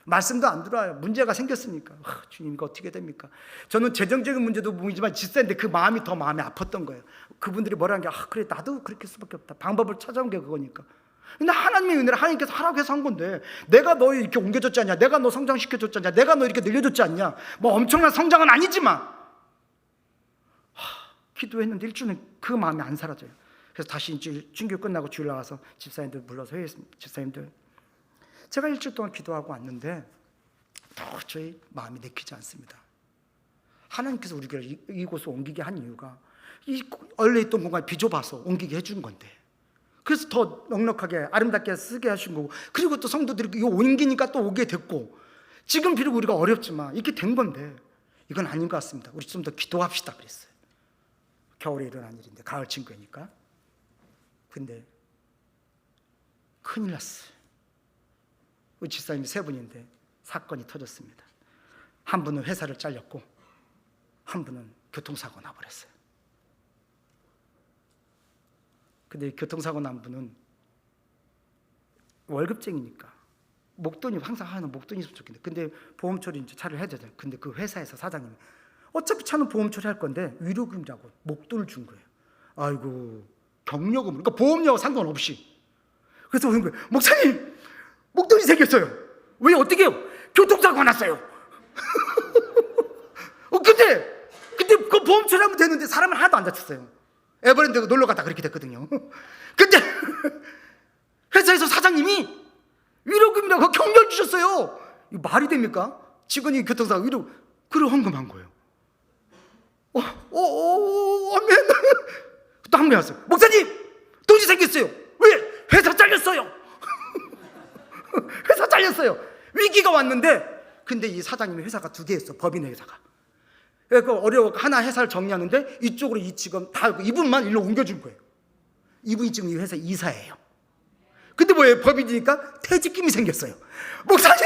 말씀도 안 들어와요. 문제가 생겼으니까. 주님, 이거 어떻게 됩니까? 저는 재정적인 문제도 보이지만 집사인데 그 마음이 더 마음이 아팠던 거예요. 그분들이 뭐라는 게, 그래 나도 그렇게 할 수밖에 없다. 방법을 찾아온 게 그거니까. 근데 하나님의 은혜를 하나님께서 하라고 해서 한 건데, 내가 너 이렇게 옮겨줬지 않냐, 내가 너 성장시켜줬지 않냐, 내가 너 이렇게 늘려줬지 않냐. 뭐 엄청난 성장은 아니지만 기도했는데 일주일은 그 마음이 안 사라져요. 그래서 다시 일주일 춘교 끝나고 주일 나와서 집사님들 불러서 회의했습니다. 집사님들, 제가 일주일 동안 기도하고 왔는데 도저히 마음이 내키지 않습니다. 하나님께서 우리 교회를 이곳으로 옮기게 한 이유가 이 원래 있던 공간을 비좁아서 옮기게 해준 건데, 그래서 더 넉넉하게 아름답게 쓰게 하신 거고, 그리고 또 성도들이 이거 옮기니까 또 오게 됐고, 지금 비록 우리가 어렵지만 이렇게 된 건데 이건 아닌 것 같습니다. 우리 좀 더 기도합시다 그랬어요. 겨울에 일어난 일인데, 가을 친구니까. 근데 큰일 났어요. 우리 집사님이 세 분인데 사건이 터졌습니다. 한 분은 회사를 잘렸고 한 분은 교통사고 나버렸어요. 근데 교통사고 난 분은 월급쟁이니까 목돈이 항상 하는 목돈이 있으면 좋겠는데, 근데 보험 처리 이제 차를 해야 되잖아요. 근데 그 회사에서 사장님이 어차피 차는 보험 처리할 건데 위로금이라고 목돈을 준 거예요. 아이고, 경력금, 그러니까 보험료와 상관없이. 그래서 그런 거예요. 목사님, 목돈이 생겼어요. 왜, 어떻게 해요? 교통사고가 났어요. 근데 그 보험 처리하면 되는데 사람은 하나도 안 다쳤어요. 에버랜드 놀러 갔다 그렇게 됐거든요. 근데 회사에서 사장님이 위로금이라고 경렬 주셨어요. 이거 말이 됩니까? 직원이 교통사고 위로, 그걸 헌금한 거예요. 아멘. 또 한 번 왔어요. 목사님, 돈이 생겼어요. 왜? 회사 잘렸어요. 회사 잘렸어요. 위기가 왔는데, 근데 이 사장님이 회사가 두 개였어. 법인의 회사가. 그러니까 어려워, 하나 회사를 정리하는데 이쪽으로 이 직원 다 이분만 일로 옮겨준 거예요. 이분이 지금 이 회사 이사예요. 근데 뭐예요? 법인이니까 퇴직금이 생겼어요. 목사님,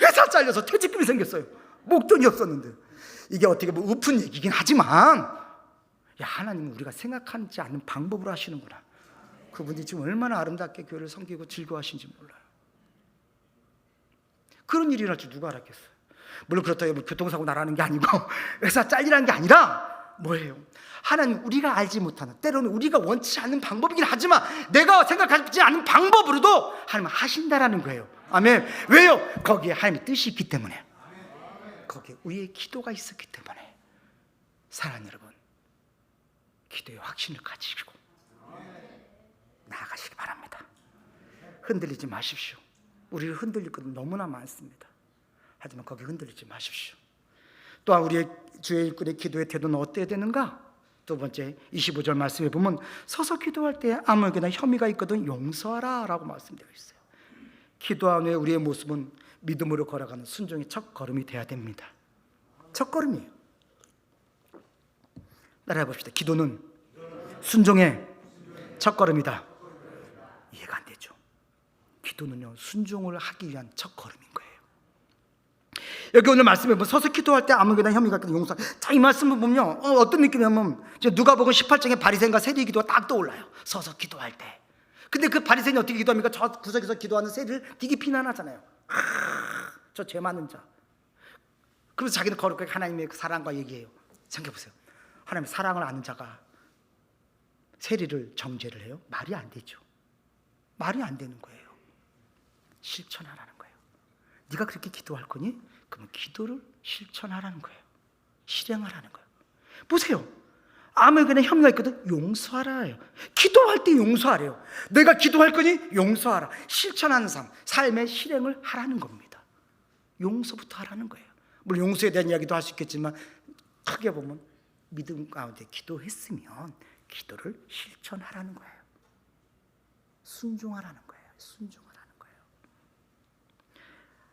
회사 잘려서 퇴직금이 생겼어요. 목돈이 없었는데. 이게 어떻게 보면 우픈 얘기긴 하지만, 야, 하나님은 우리가 생각하지 않는 방법으로 하시는구나. 그분이 지금 얼마나 아름답게 교회를 섬기고 즐거워하시는지 몰라요. 그런 일이 날 줄 누가 알았겠어요. 물론 그렇다고 교통사고 나라는 게 아니고 회사 잘리라는 게 아니라 뭐예요? 하나님, 우리가 알지 못하는, 때로는 우리가 원치 않는 방법이긴 하지만 내가 생각하지 않는 방법으로도 하나님 하신다라는 거예요. 아멘. 왜요? 거기에 하나님의 뜻이 있기 때문에, 거기에 우리의 기도가 있었기 때문에. 사랑하는 여러분, 기도의 확신을 가지시고 나아가시기 바랍니다. 흔들리지 마십시오. 우리를 흔들릴 것은 너무나 많습니다. 하지만 거기 흔들리지 마십시오. 또한 우리의 주의 일꾼의 기도의 태도는 어때야 되는가? 두 번째 25절 말씀에 보면, 서서 기도할 때 아무에게나 혐의가 있거든 용서하라 라고 말씀되어 있어요. 기도하는 후에 우리의 모습은 믿음으로 걸어가는 순종의 첫 걸음이 되어야 됩니다. 첫 걸음이에요. 따라해 봅시다. 기도는 순종의 첫 걸음이다. 이해가 안 되죠? 기도는요, 순종을 하기 위한 첫 걸음인 거예요. 여기 오늘 말씀에 보면 서서 기도할 때 아무에게나 혐의가 있거든 용서. 자, 이 말씀을 보면요, 어떤 느낌이냐면 누가복음 18장에 바리새인과 세리 기도가 딱 떠올라요. 서서 기도할 때. 근데 그 바리새인이 어떻게 기도합니까? 저 구석에서 기도하는 세리를 되게 비난하잖아요. 저 죄 많은 자. 그래서 자기는 거룩하게 하나님의 그 사랑과 얘기해요. 생각해보세요. 하나님의 사랑을 아는 자가 세리를 정죄를 해요? 말이 안 되죠. 말이 안 되는 거예요. 실천하라는 거예요. 네가 그렇게 기도할 거니? 그러면 기도를 실천하라는 거예요. 실행하라는 거예요. 보세요. 아무에게나 혐의가 있거든 용서하라요. 기도할 때 용서하래요. 내가 기도할 거니 용서하라. 실천하는 삶, 삶의 실행을 하라는 겁니다. 용서부터 하라는 거예요. 물론 용서에 대한 이야기도 할 수 있겠지만, 크게 보면 믿음 가운데 기도했으면 기도를 실천하라는 거예요. 순종하라는 거예요. 순종하라는 거예요.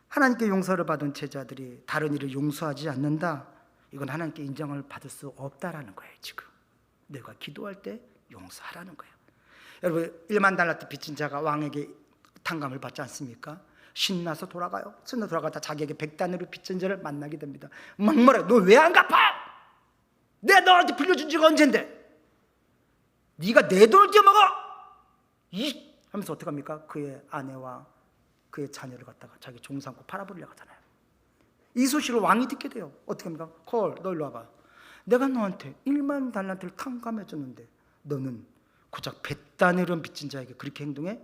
하나님께 용서를 받은 제자들이 다른 일을 용서하지 않는다, 이건 하나님께 인정을 받을 수 없다라는 거예요. 지금 내가 기도할 때 용서하라는 거예요. 여러분, 1만 달란트 빚진 자가 왕에게 탕감을 받지 않습니까? 신나서 돌아가요. 신나 돌아가다 자기에게 100단으로 빚진 자를 만나게 됩니다. 막 말해요. 너 왜 안 갚아? 내가 너한테 빌려준 지가 언젠데? 네가 내 돈을 떼먹어? 이 하면서 어떻게 합니까? 그의 아내와 그의 자녀를 갖다가 자기 종삼고 팔아버리려고 하잖아요. 이 소식을 왕이 듣게 돼요. 어떻게 합니까? 콜, 너 일로 와봐. 내가 너한테 1만 달란트를 탕감해줬는데 너는 고작 100단으로 빚진 자에게 그렇게 행동해?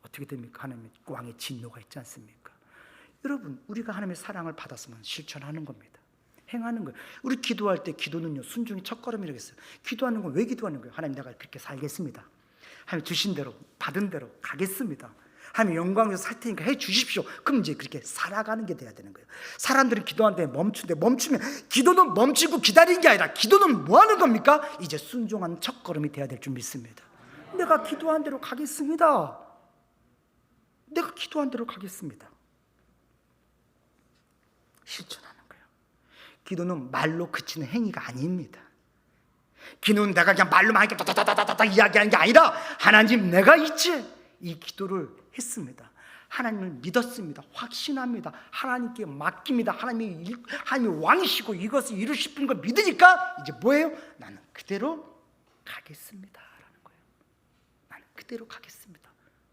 어떻게 됩니까? 하나님의 왕의 진노가 있지 않습니까? 여러분, 우리가 하나님의 사랑을 받았으면 실천하는 겁니다. 행하는 거예요. 우리 기도할 때 기도는요, 순종이 첫걸음이라고 했어요. 기도하는 건 왜 기도하는 거예요? 하나님, 내가 그렇게 살겠습니다. 하나님 주신 대로, 받은 대로 가겠습니다. 하나님 영광으로 살 테니까 해 주십시오. 그럼 이제 그렇게 살아가는 게 돼야 되는 거예요. 사람들은 기도하는데 멈추면 기도는 멈추고 기다리는 게 아니라 기도는 뭐 하는 겁니까? 이제 순종한 첫걸음이 돼야 될 줄 믿습니다. 내가 기도한 대로 가겠습니다. 내가 기도한 대로 가겠습니다. 실천하는 거예요. 기도는 말로 그치는 행위가 아닙니다. 기도는 내가 그냥 말로만 이렇게 다다다다다 이야기하는 게 아니라 하나님 내가 있지, 이 기도를 했습니다. 하나님을 믿었습니다. 확신합니다. 하나님께 맡깁니다. 하나님이 왕이시고 이것을 이루실 걸 믿으니까 이제 뭐예요? 나는 그대로 가겠습니다 라는 거예요. 나는 그대로 가겠습니다.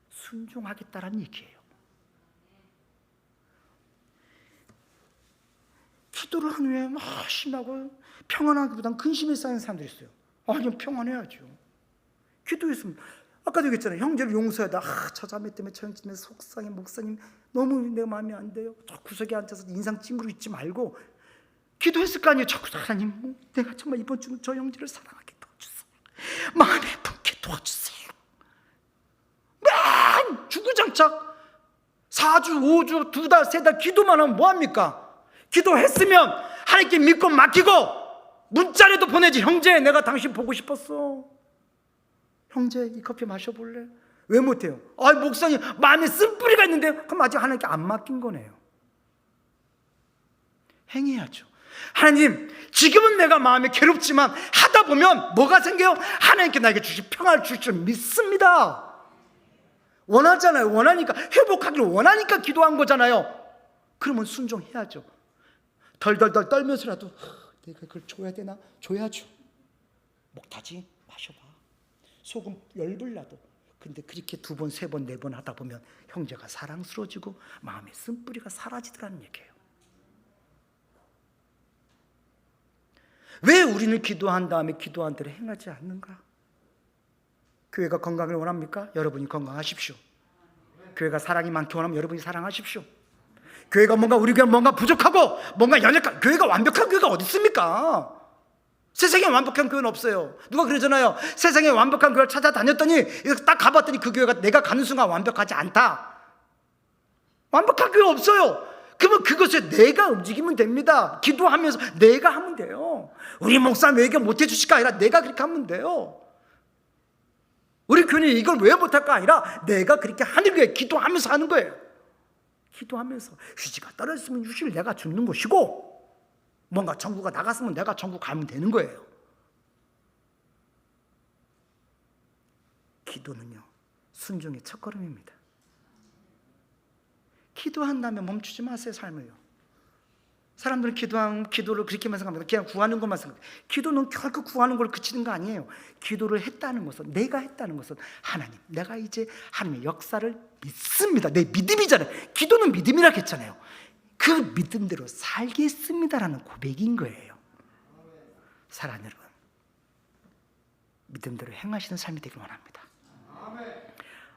순종하겠다라는 얘기예요. 기도를 한 후에 막 신나고 평안하기보단 근심에 쌓이는 사람들이 있어요. 아니, 평안해야죠. 기도했으면, 아까도 얘기했잖아요. 형제를 용서하다. 저 자매 때문에 저 형제 때문에 속상해. 목사님 너무 내 마음에 안 돼요. 저 구석에 앉아서 인상 찡그리고 있지 말고 기도했을 거 아니에요. 자꾸 하나님, 내가 정말 이번 주는 저 형제를 사랑하게 도와주세요. 마음에 품게 도와주세요. 맨 주구장창 4주, 5주, 2달, 3달 기도만 하면 뭐합니까? 기도했으면 하나님께 믿고 맡기고 문자라도 보내지. 형제, 내가 당신 보고 싶었어. 형제, 이 커피 마셔볼래? 왜 못해요? 아, 목사님 마음에 쓴뿌리가 있는데. 그럼 아직 하나님께 안 맡긴 거네요. 행해야죠. 하나님, 지금은 내가 마음이 괴롭지만 하다 보면 뭐가 생겨요? 하나님께 나에게 주실 평화를 주실 줄 믿습니다. 원하잖아요. 원하니까, 회복하기를 원하니까 기도한 거잖아요. 그러면 순종해야죠. 덜덜덜 떨면서라도 내가 그걸 줘야 되나? 줘야죠. 목타지 마셔봐. 소금 열불 나도. 근데 그렇게 2번, 3번, 4번 하다 보면 형제가 사랑스러워지고 마음의 쓴뿌리가 사라지더라는 얘기예요. 왜 우리는 기도한 다음에 기도한 대로 행하지 않는가? 교회가 건강을 원합니까? 여러분이 건강하십시오. 교회가 사랑이 많기 원하면 여러분이 사랑하십시오. 교회가 우리가 뭔가 부족하고 뭔가 연약한, 교회가 완벽한 교회가 어디 있습니까? 세상에 완벽한 교회는 없어요. 누가 그러잖아요. 세상에 완벽한 교회를 찾아다녔더니 딱 가봤더니 그 교회가 내가 가는 순간 완벽하지 않다. 완벽한 교회 없어요. 그러면 그것을 내가 움직이면 됩니다. 기도하면서 내가 하면 돼요. 우리 목사님 왜 이렇게 못해 주실까 아니라 내가 그렇게 하면 돼요. 우리 교회는 이걸 왜 못할까 아니라 내가 그렇게 하는 거예요. 기도하면서 하는 거예요. 기도하면서 휴지가 떨어졌으면 휴지를 내가 줍는 것이고, 뭔가 천국가 나갔으면 내가 천국 가면 되는 거예요. 기도는요, 순종의 첫걸음입니다. 기도한 다음에 멈추지 마세요. 삶을요. 사람들은 기도를 그렇게만 생각합니다. 그냥 구하는 것만 생각해요. 기도는 결코 구하는 걸 그치는 거 아니에요. 기도를 했다는 것은, 내가 했다는 것은 하나님, 내가 이제 하나님의 역사를 믿습니다. 내 믿음이잖아요. 기도는 믿음이라고 했잖아요. 그 믿음대로 살겠습니다라는 고백인 거예요. 사랑하는 여러분, 믿음대로 행하시는 삶이 되길 원합니다.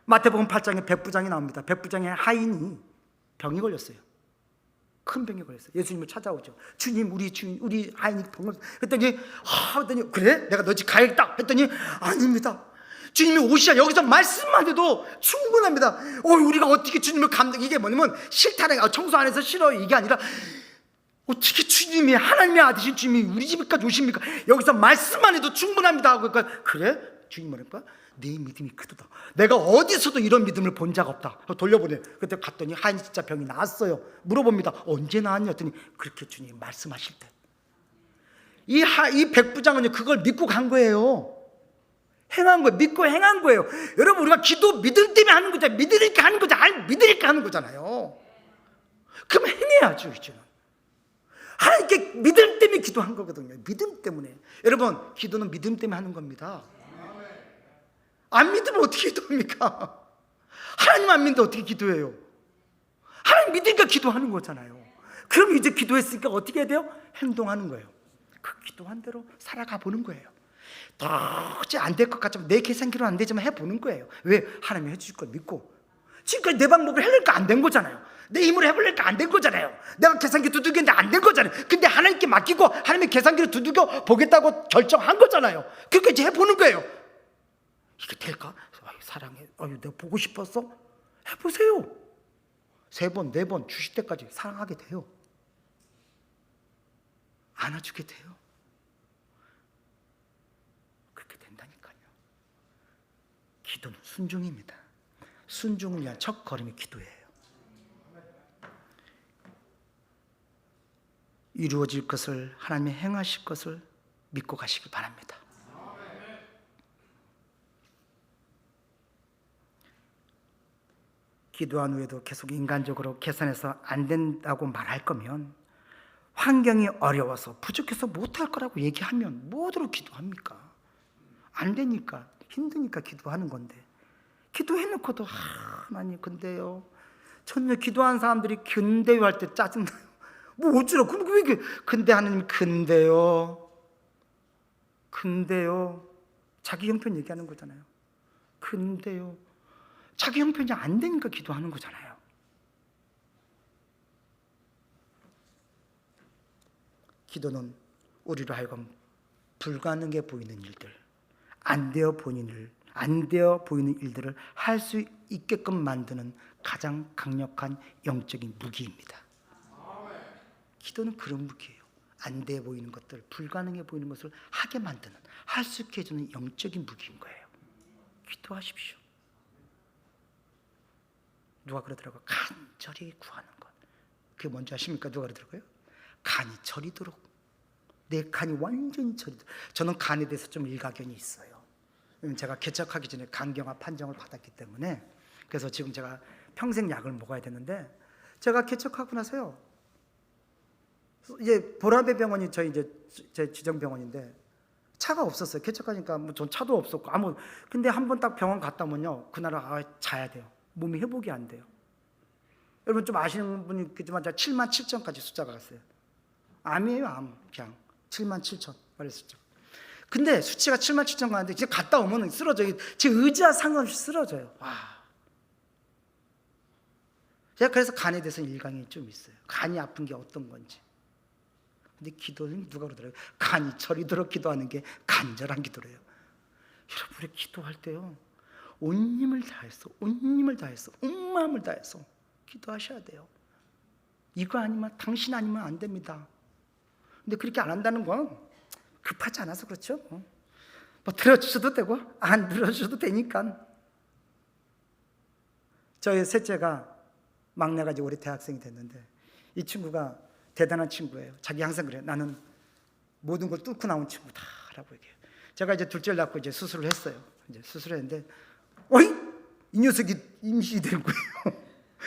마태복음 8장에 백부장이 나옵니다. 백부장의 하인이 병이 걸렸어요. 큰 병이 걸렸어요. 예수님을 찾아오죠. 주님, 우리 하인이 병 걸렸어요. 그랬더니 그래? 내가 너 집 가야겠다. 했더니 아닙니다. 주님이 오시자. 여기서 말씀만 해도 충분합니다. 우리가 어떻게 주님을 이게 뭐냐면 싫다는, 청소 안 해서 싫어 이게 아니라, 어떻게 주님이, 하나님의 아들이신 주님이 우리 집까지 오십니까? 여기서 말씀만 해도 충분합니다. 그러니까 그래? 주님 뭐랄까? 네 믿음이 크도다. 내가 어디서도 이런 믿음을 본 적 없다. 돌려보내. 그때 갔더니 하인이 진짜 병이 나았어요. 물어봅니다. 언제 나았냐 했더니 그렇게 주님 말씀하실 때. 이 백부장은요, 그걸 믿고 간 거예요. 행한 거예요. 믿고 행한 거예요. 여러분, 우리가 기도 믿음 때문에 하는 거잖아요. 믿으니까 하는 거잖아요. 아니, 믿으니까 하는 거잖아요. 그럼 행해야죠. 이제는 하나님께 믿음 때문에 기도한 거거든요. 믿음 때문에. 여러분, 기도는 믿음 때문에 하는 겁니다. 안 믿으면 어떻게 기도합니까? 하나님 안 믿는데 어떻게 기도해요? 하나님 믿으니까 기도하는 거잖아요. 그럼 이제 기도했으니까 어떻게 해야 돼요? 행동하는 거예요. 그 기도한 대로 살아가 보는 거예요. 도저히 안 될 것 같지만, 내 계산기로 안 되지만 해보는 거예요. 왜? 하나님이 해주실 걸 믿고. 지금까지 내 방법을 해보니까 안 된 거잖아요. 내 힘으로 해보니까 안 된 거잖아요. 내가 계산기 두들겼는데 안 된 거잖아요. 근데 하나님께 맡기고 하나님의 계산기를 두들겨 보겠다고 결정한 거잖아요. 그러니까 이제 해보는 거예요. 이게 될까? 사랑해. 내가 보고 싶었어? 해보세요. 3번, 4번 주실 때까지 사랑하게 돼요. 안아주게 돼요. 그렇게 된다니까요. 기도는 순종입니다. 순종을 위한 첫 걸음이 기도예요. 이루어질 것을, 하나님이 행하실 것을 믿고 가시길 바랍니다. 기도한 후에도 계속 인간적으로 계산해서 안 된다고 말할 거면, 환경이 어려워서 부족해서 못할 거라고 얘기하면 뭐하러 기도합니까? 안 되니까, 힘드니까 기도하는 건데, 기도해놓고도 하나님 근데요, 저는 기도한 사람들이 근데요 할 때 짜증나요. 뭐 어쩌라. 그럼 왜 이렇게 근데 하나님 근데요 자기 형편 얘기하는 거잖아요. 근데요, 자기 형편이 안 되니까 기도하는 거잖아요. 기도는 우리로 하여금 불가능해 보이는 일들, 안 되어 보이는 일들을 할 수 있게끔 만드는 가장 강력한 영적인 무기입니다. 기도는 그런 무기예요. 안 돼 보이는 것들, 불가능해 보이는 것을 하게 만드는, 할 수 있게 해주는 영적인 무기인 거예요. 기도하십시오. 누가 그러더라고요. 간절히 구하는 것. 그게 뭔지 아십니까? 누가 그러더라고요. 간이 저리도록. 내 간이 완전히 저리도록. 저는 간에 대해서 좀 일가견이 있어요. 제가 개척하기 전에 간경화 판정을 받았기 때문에. 그래서 지금 제가 평생 약을 먹어야 되는데, 제가 개척하고 나서요, 이제 보라배 병원이 저희 이제 제 지정병원인데 차가 없었어요. 개척하니까 뭐 전 차도 없었고 근데 한 번 딱 병원 갔다 오면요, 그날은 자야 돼요. 몸이 회복이 안 돼요. 여러분 좀 아시는 분이 있겠지만 제가 77,000까지 숫자가 갔어요. 암이에요, 암. 그냥 77,000 그랬었죠. 근데 수치가 77,000 가는데 이제 갔다 오면 쓰러져요. 제 의지와 상관없이 쓰러져요. 와. 제가 그래서 간에 대해서 일감이 좀 있어요. 간이 아픈 게 어떤 건지. 근데 기도는 누가 그러더라고요. 간이 저리도록 기도하는 게 간절한 기도래요. 여러분, 우리 기도할 때요, 온 힘을 다해서, 온 마음을 다해서 기도하셔야 돼요. 이거 아니면, 당신 아니면 안 됩니다. 근데 그렇게 안 한다는 건 급하지 않아서 그렇죠. 뭐 들어주셔도 되고 안 들어주셔도 되니까. 저희 셋째가 막내가 이제 올해 대학생이 됐는데, 이 친구가 대단한 친구예요. 자기 항상 그래요. 나는 모든 걸 뚫고 나온 친구다라고 얘기해요. 제가 이제 둘째를 낳고 이제 수술을 했어요. 이제 수술했는데, 이 녀석이 임신이 된 거예요.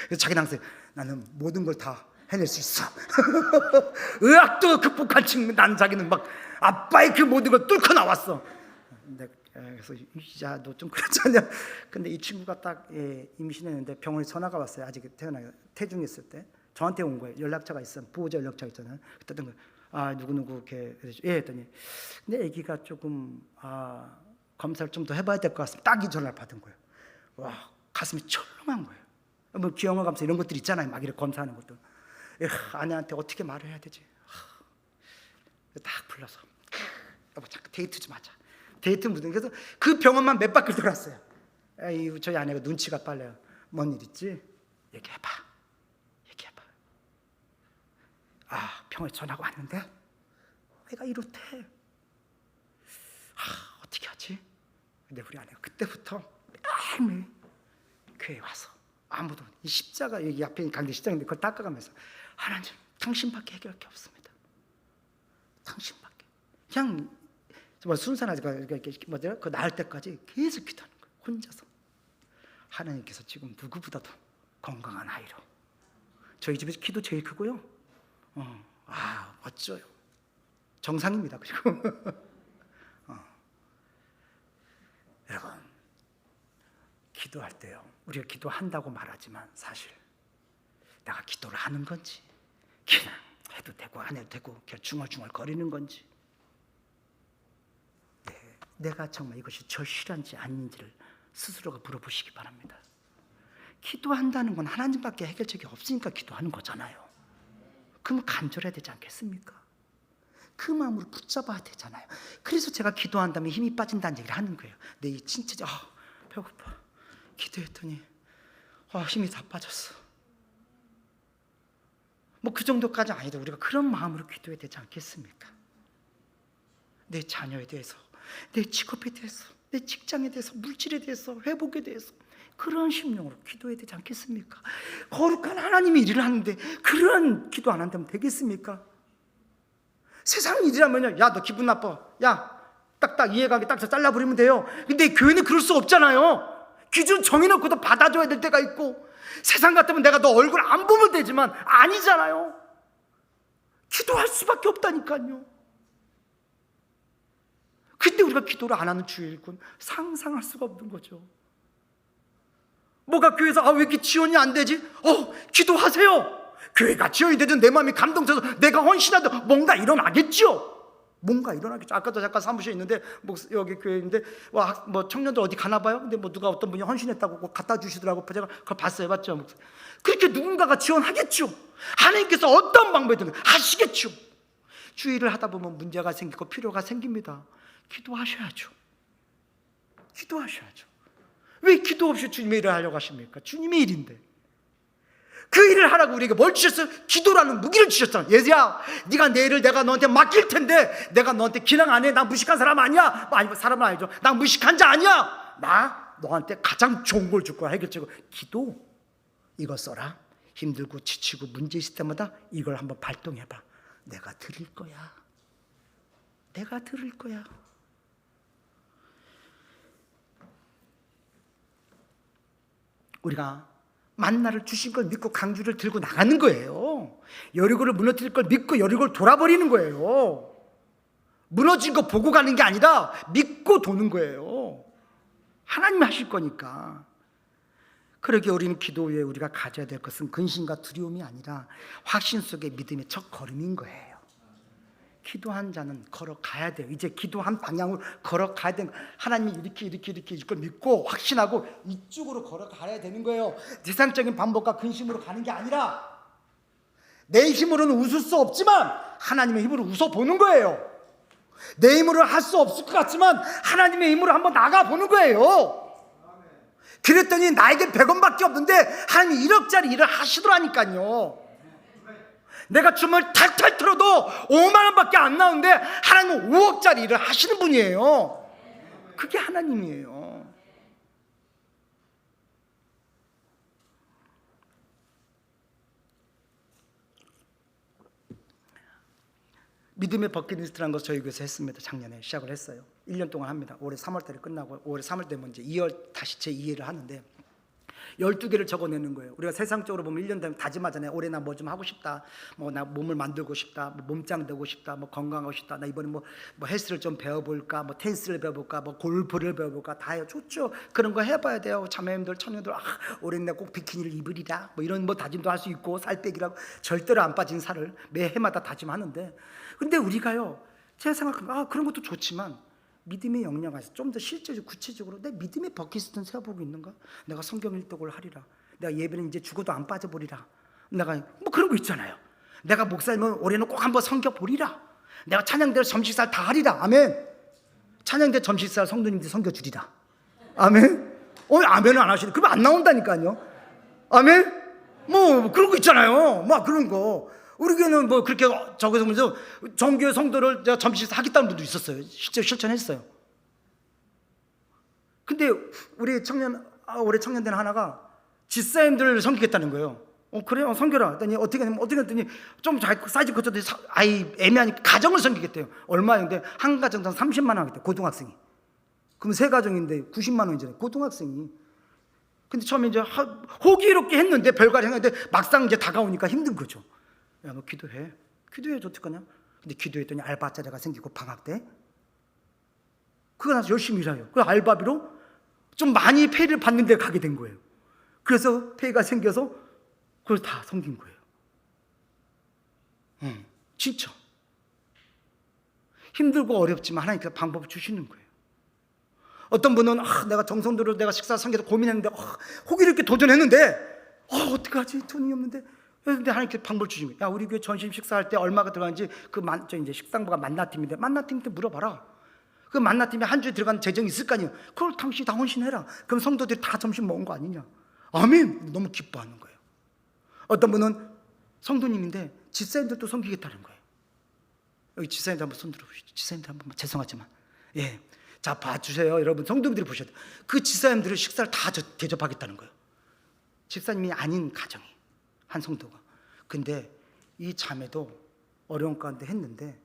그래서 자기는 항상 나는 모든 걸 다 해낼 수 있어. 의학도 극복한 친구. 난 자기는 막 아빠의 그 모든 걸 뚫고 나왔어. 근데 그래서 야, 너 좀 그렇잖냐. 근데 이 친구가 딱 임신했는데 병원에 전화가 왔어요. 아직 태중했을 때 저한테 온 거예요. 연락처가 있어요. 보호자 연락처 있잖아요. 그때 누구누구 이렇게 했더니, 근데 아기가 조금 검사를 좀 더 해봐야 될 것 같습니다. 딱 이 전화를 받은 거예요. 와, 가슴이 철렁한 거예요. 뭐 기형아 감사 이런 것들 있잖아요. 막 이렇게 검사하는 것도. 아내한테 어떻게 말을 해야 되지? 딱 불러서 여보, 잠깐 데이트 좀 하자. 데이트 무슨. 그래서 그 병원만 몇 바퀴 돌았어요. 저희 아내가 눈치가 빨라요. 뭔 일 있지? 얘기해봐. 병원에 전화가 왔는데 애가 이렇대. 어떻게 하지? 근데 우리 아내가 그때부터 매일매일 교회에 와서, 아무도 이 십자가 여기 앞에 강대 십자가인데 그걸 닦아가면서, 하나님, 당신밖에 해결할 게 없습니다. 당신밖에. 그냥 정말 순산하지 그 나을 때까지 계속 기도하는 거예요. 혼자서. 하나님께서 지금 누구보다도 건강한 아이로. 저희 집에서 기도 제일 크고요. 멋져요. 정상입니다. 그리고 여러분, 기도할 때요, 우리가 기도한다고 말하지만 사실 내가 기도를 하는 건지, 그냥 해도 되고 안 해도 되고 그냥 중얼중얼 거리는 건지, 내가 정말 이것이 절실한지 아닌지를 스스로가 물어보시기 바랍니다. 기도한다는 건 하나님밖에 해결책이 없으니까 기도하는 거잖아요. 그러면 간절해야 되지 않겠습니까? 그 마음으로 붙잡아야 되잖아요. 그래서 제가 기도한다면 힘이 빠진다는 얘기를 하는 거예요. 내 진짜 배고파. 기도했더니 힘이 다 빠졌어. 뭐 그 정도까지 아니도 우리가 그런 마음으로 기도해야 되지 않겠습니까? 내 자녀에 대해서, 내 직업에 대해서, 내 직장에 대해서, 물질에 대해서, 회복에 대해서 그런 심령으로 기도해야 되지 않겠습니까? 거룩한 하나님이 일을 하는데 그런 기도 안 한다면 되겠습니까? 세상 일이라면요, 야 너 기분 나빠, 야 딱딱 이해관계 딱 잘라버리면 돼요. 근데 교회는 그럴 수 없잖아요. 기준 정해놓고도 받아줘야 될 때가 있고, 세상 같으면 내가 너 얼굴 안 보면 되지만 아니잖아요. 기도할 수밖에 없다니까요. 근데 우리가 기도를 안 하는 주의 일꾼 상상할 수가 없는 거죠. 뭐가 교회에서 왜 이렇게 지원이 안 되지? 기도하세요. 교회가 지원이 되든 내 마음이 감동돼서 내가 헌신하든 뭔가 일어나겠죠. 뭔가 일어나겠죠. 아까도 잠깐 사무실에 있는데 여기 교회에 있는데 뭐 청년들 어디 가나 봐요. 근데 뭐 누가 어떤 분이 헌신했다고 갖다 주시더라고. 제가 그걸 봤어요. 봤죠? 그렇게 누군가가 지원하겠죠. 하나님께서 어떤 방법이든 하시겠죠. 주의를 하다 보면 문제가 생기고 필요가 생깁니다. 기도하셔야죠. 기도하셔야죠. 왜 기도 없이 주님의 일을 하려고 하십니까? 주님의 일인데. 그 일을 하라고 우리에게 뭘 주셨어요? 기도라는 무기를 주셨잖아. 얘들아, 네가 내 일을 내가 너한테 맡길 텐데 내가 너한테 기랑 안 해. 나 무식한 사람 아니야. 아니, 사람은 아니죠. 나 무식한 자 아니야. 나 너한테 가장 좋은 걸 줄 거야. 해결책을. 기도. 이거 써라. 힘들고 지치고 문제 있을 때마다 이걸 한번 발동해봐. 내가 들을 거야. 내가 들을 거야. 우리가 만나를 주신 걸 믿고 강주를 들고 나가는 거예요. 여리고를 무너뜨릴 걸 믿고 여리고를 돌아버리는 거예요. 무너진 거 보고 가는 게 아니라 믿고 도는 거예요. 하나님이 하실 거니까. 그러기에 우리는 기도 후에 우리가 가져야 될 것은 근심과 두려움이 아니라 확신 속의 믿음의 첫 걸음인 거예요. 기도한 자는 걸어가야 돼요. 이제 기도한 방향으로 걸어가야 되는 거예요. 하나님이 이렇게 이걸 믿고 확신하고 이쪽으로 걸어가야 되는 거예요. 세상적인 방법과 근심으로 가는 게 아니라 내 힘으로는 웃을 수 없지만 하나님의 힘으로 웃어보는 거예요. 내 힘으로 할 수 없을 것 같지만 하나님의 힘으로 한번 나가보는 거예요. 그랬더니 나에게 100원밖에 없는데 하나님이 1억짜리 일을 하시더라니까요. 내가 춤을 탈탈 틀어도 5만 원밖에 안 나오는데 하나님은 5억짜리 일을 하시는 분이에요. 그게 하나님이에요. 믿음의 버킷리스트라는 거 저희 교회에서 했습니다. 작년에 시작을 했어요. 1년 동안 합니다. 올해 3월달에 끝나고 올해 3월 되면 이제 2월 다시 제2회를 하는데 12개를 적어내는 거예요. 우리가 세상적으로 보면 1년 되면 다짐하잖아요. 올해 나 뭐 좀 하고 싶다. 뭐 나 몸을 만들고 싶다. 뭐 몸짱 되고 싶다. 뭐 건강하고 싶다. 나 이번에 뭐 헬스를 좀 배워볼까. 뭐 테니스를 배워볼까. 뭐 골프를 배워볼까. 다 해요. 좋죠. 그런 거 해봐야 돼요. 자매님들, 청년들. 올해는 내가 꼭 비키니를 입으리라. 뭐 이런 뭐 다짐도 할 수 있고 살 빼기라고 절대로 안 빠진 살을 매 해마다 다짐하는데, 근데 우리가요. 제가 생각하면 그런 것도 좋지만 믿음의 영역에서 좀 더 실제적으로 구체적으로 내 믿음의 버킷리스트는 세워보고 있는가? 내가 성경 일독을 하리라. 내가 예배는 이제 죽어도 안 빠져보리라. 내가 뭐 그런 거 있잖아요. 내가 목사님은 올해는 꼭 한번 섬겨보리라. 내가 찬양대로 점식사를 다 하리라. 아멘. 찬양대 점식사를 성도님들 섬겨주리라. 아멘. 아멘은 안 하시네. 그러면 안 나온다니까요. 아멘. 뭐 그런 거 있잖아요. 막 그런 거. 우리 교회는 뭐 그렇게 저기서 먼저 정교회 성도를 점식사 하겠다는 분도 있었어요. 실제 실천했어요. 근데 우리 올해 청년들 하나가 집사님들을 섬기겠다는 거예요. 그래요, 섬겨라. 했더니 어떻게 했더니 좀 사이즈 커졌더니 아이 애매하니까 가정을 섬기겠대요. 얼마인데 한 가정당 30만 원 하겠대요. 고등학생이. 그럼 세 가정인데 90만 원이잖아요. 고등학생이. 근데 처음에 이제 호기롭게 했는데 별걸 했는데 막상 이제 다가오니까 힘든 거죠. 야, 너 기도해. 기도해야지 어떡하냐? 근데 기도했더니 알바자리가 생기고 방학 때 그거 나서 열심히 일해요. 그 알바비로 좀 많이 페이를 받는 데 가게 된 거예요. 그래서 페이가 생겨서 그걸 다 섬긴 거예요. 진짜 힘들고 어렵지만 하나님께서 방법을 주시는 거예요. 어떤 분은 내가 정성들로 내가 식사 상계도 고민했는데 호기를 이렇게 도전했는데 어떡하지? 돈이 없는데. 그런데 하나님께 방법을 주신 거예요. 야, 우리 교회 전심 식사할 때 얼마가 들어가는지 저 이제 식상부가 만나팀인데 만나팀한테 물어봐라. 그 만나팀에 한 주에 들어가는 재정이 있을 거 아니에요. 그걸 당신이 다 헌신해라. 그럼 성도들이 다 점심 먹은 거 아니냐. 아멘. 너무 기뻐하는 거예요. 어떤 분은 성도님인데 집사님들도 섬기겠다는 거예요. 여기 집사님들 한번 손 들어보시죠. 집사님들 한 번만. 죄송하지만 자, 봐주세요. 여러분 성도님들이 보셔야 돼요. 그 집사님들을 식사를 다 대접하겠다는 거예요. 집사님이 아닌 가정이 한 성도가. 근데 이 자매도 어려운 가운데 했는데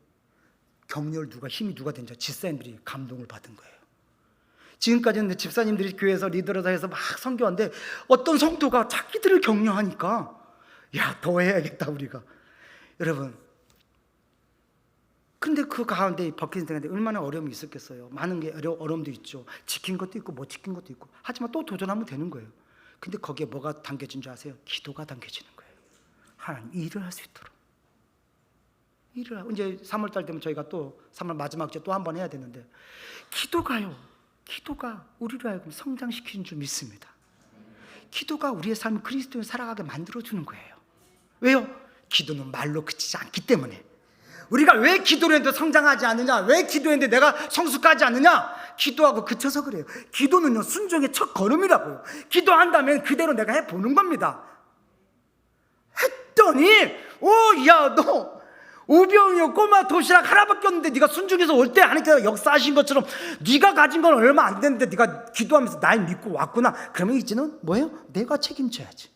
격려를 힘이 누가 된지 집사님들이 감동을 받은 거예요. 지금까지는 집사님들이 교회에서 리더로서 해서 막 선교하는데 어떤 성도가 자기들을 격려하니까 야, 더 해야겠다 우리가. 여러분, 근데 그 가운데 버킷 생활에 얼마나 어려움이 있었겠어요. 많은 게 어려움도 있죠. 지킨 것도 있고 못 지킨 것도 있고. 하지만 또 도전하면 되는 거예요. 근데 거기에 뭐가 담겨진 줄 아세요? 기도가 담겨지는 거예요. 하나님 일을 할 수 있도록. 이제 3월달 되면 저희가 또 3월 마지막 주에 또 한 번 해야 되는데 기도가 우리를 하여금 성장시키는 줄 믿습니다. 기도가 우리의 삶을 그리스도인 살아가게 만들어주는 거예요. 왜요? 기도는 말로 그치지 않기 때문에. 우리가 왜 기도를 했는데 성장하지 않느냐? 왜 기도했는데 내가 성숙하지 않느냐? 기도하고 그쳐서 그래요. 기도는요, 순종의 첫 걸음이라고요. 기도한다면 그대로 내가 해보는 겁니다. 했더니 야, 너 우병이요 꼬마 도시락 하나밖에 없는데 네가 순종해서 올 때 하나님께서 역사하신 것처럼 네가 가진 건 얼마 안 되는데 네가 기도하면서 날 믿고 왔구나. 그러면 이제는 뭐예요? 내가 책임져야지.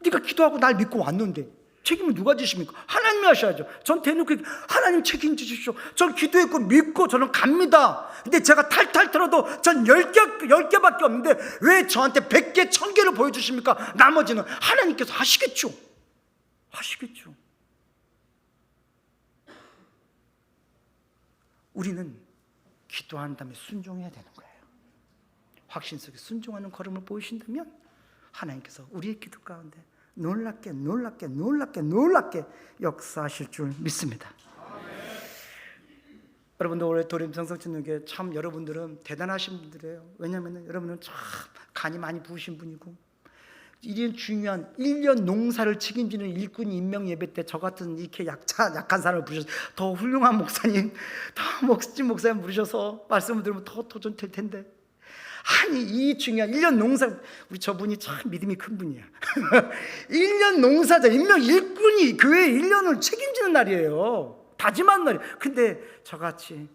네가 기도하고 날 믿고 왔는데 책임을 누가 지십니까? 하나님이 하셔야죠. 전 대놓고 하나님 책임지십시오. 전 기도했고 믿고 저는 갑니다. 근데 제가 탈탈 털어도 전 10개밖에 없는데 왜 저한테 100개, 1000개를 보여주십니까? 나머지는 하나님께서 하시겠죠. 우리는 기도한 다음에 순종해야 되는 거예요. 확신 속에 순종하는 걸음을 보이신다면 하나님께서 우리의 기도 가운데 놀랍게 역사하실 줄 믿습니다. 여러분들 올해 도림 성성천국에 참 여러분들은 대단하신 분들이에요. 왜냐하면 여러분은 참 간이 많이 부으신 분이고 이런 중요한 1년 농사를 책임지는 일꾼 임명 예배 때 저 같은 이렇게 약한 사람을 부르셔서 더 훌륭한 목사님, 더 멋진 목사님 부르셔서 말씀을 들으면 더 도전될 텐데 아니 이 중요한 1년 농사 우리 저분이 참 믿음이 큰 분이에요. 1년 농사자 임명 일꾼이 교회 1년을 책임지는 날이에요. 다짐한 날이에요. 근데 저같이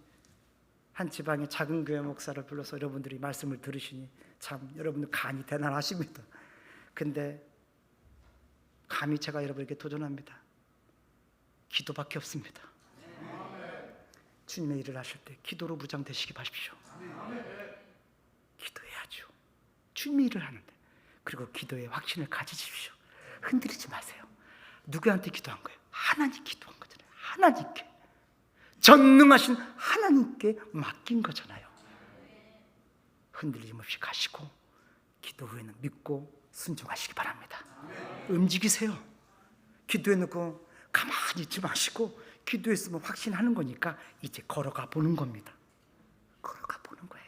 한 지방의 작은 교회 목사를 불러서 여러분들이 말씀을 들으시니 참 여러분들 간이 대단하십니다. 근데 감히 제가 여러분에게 도전합니다. 기도밖에 없습니다. 주님의 일을 하실 때 기도로 무장되시기 바십시오. 기도해야죠. 주님의 일을 하는데. 그리고 기도에 확신을 가지십시오. 흔들리지 마세요. 누구한테 기도한 거예요? 하나님 기도한 거잖아요. 하나님께. 전능하신 하나님께 맡긴 거잖아요. 흔들림 없이 가시고 기도 후에는 믿고 순종하시기 바랍니다. 움직이세요. 기도해놓고 가만히 있지 마시고 기도했으면 확신하는 거니까 이제 걸어가 보는 겁니다. 걸어가 보는 거예요.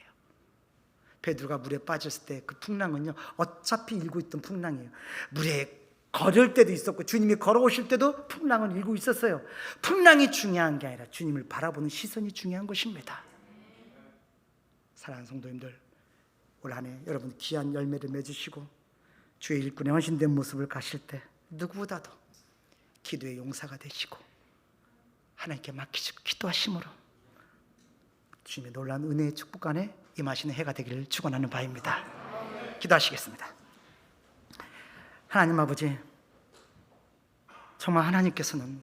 베드로가 물에 빠졌을 때 그 풍랑은요 어차피 일고 있던 풍랑이에요. 물에 걸을 때도 있었고 주님이 걸어오실 때도 풍랑을 일고 있었어요. 풍랑이 중요한 게 아니라 주님을 바라보는 시선이 중요한 것입니다. 사랑하는 성도님들, 올 한 해 여러분 귀한 열매를 맺으시고 주의 일꾼의 헌신된 모습을 가실 때 누구보다도 기도의 용사가 되시고 하나님께 맡기시고 기도하심으로 주님의 놀라운 은혜의 축복 안에 임하시는 해가 되기를 축원하는 바입니다. 기도하시겠습니다. 하나님 아버지, 정말 하나님께서는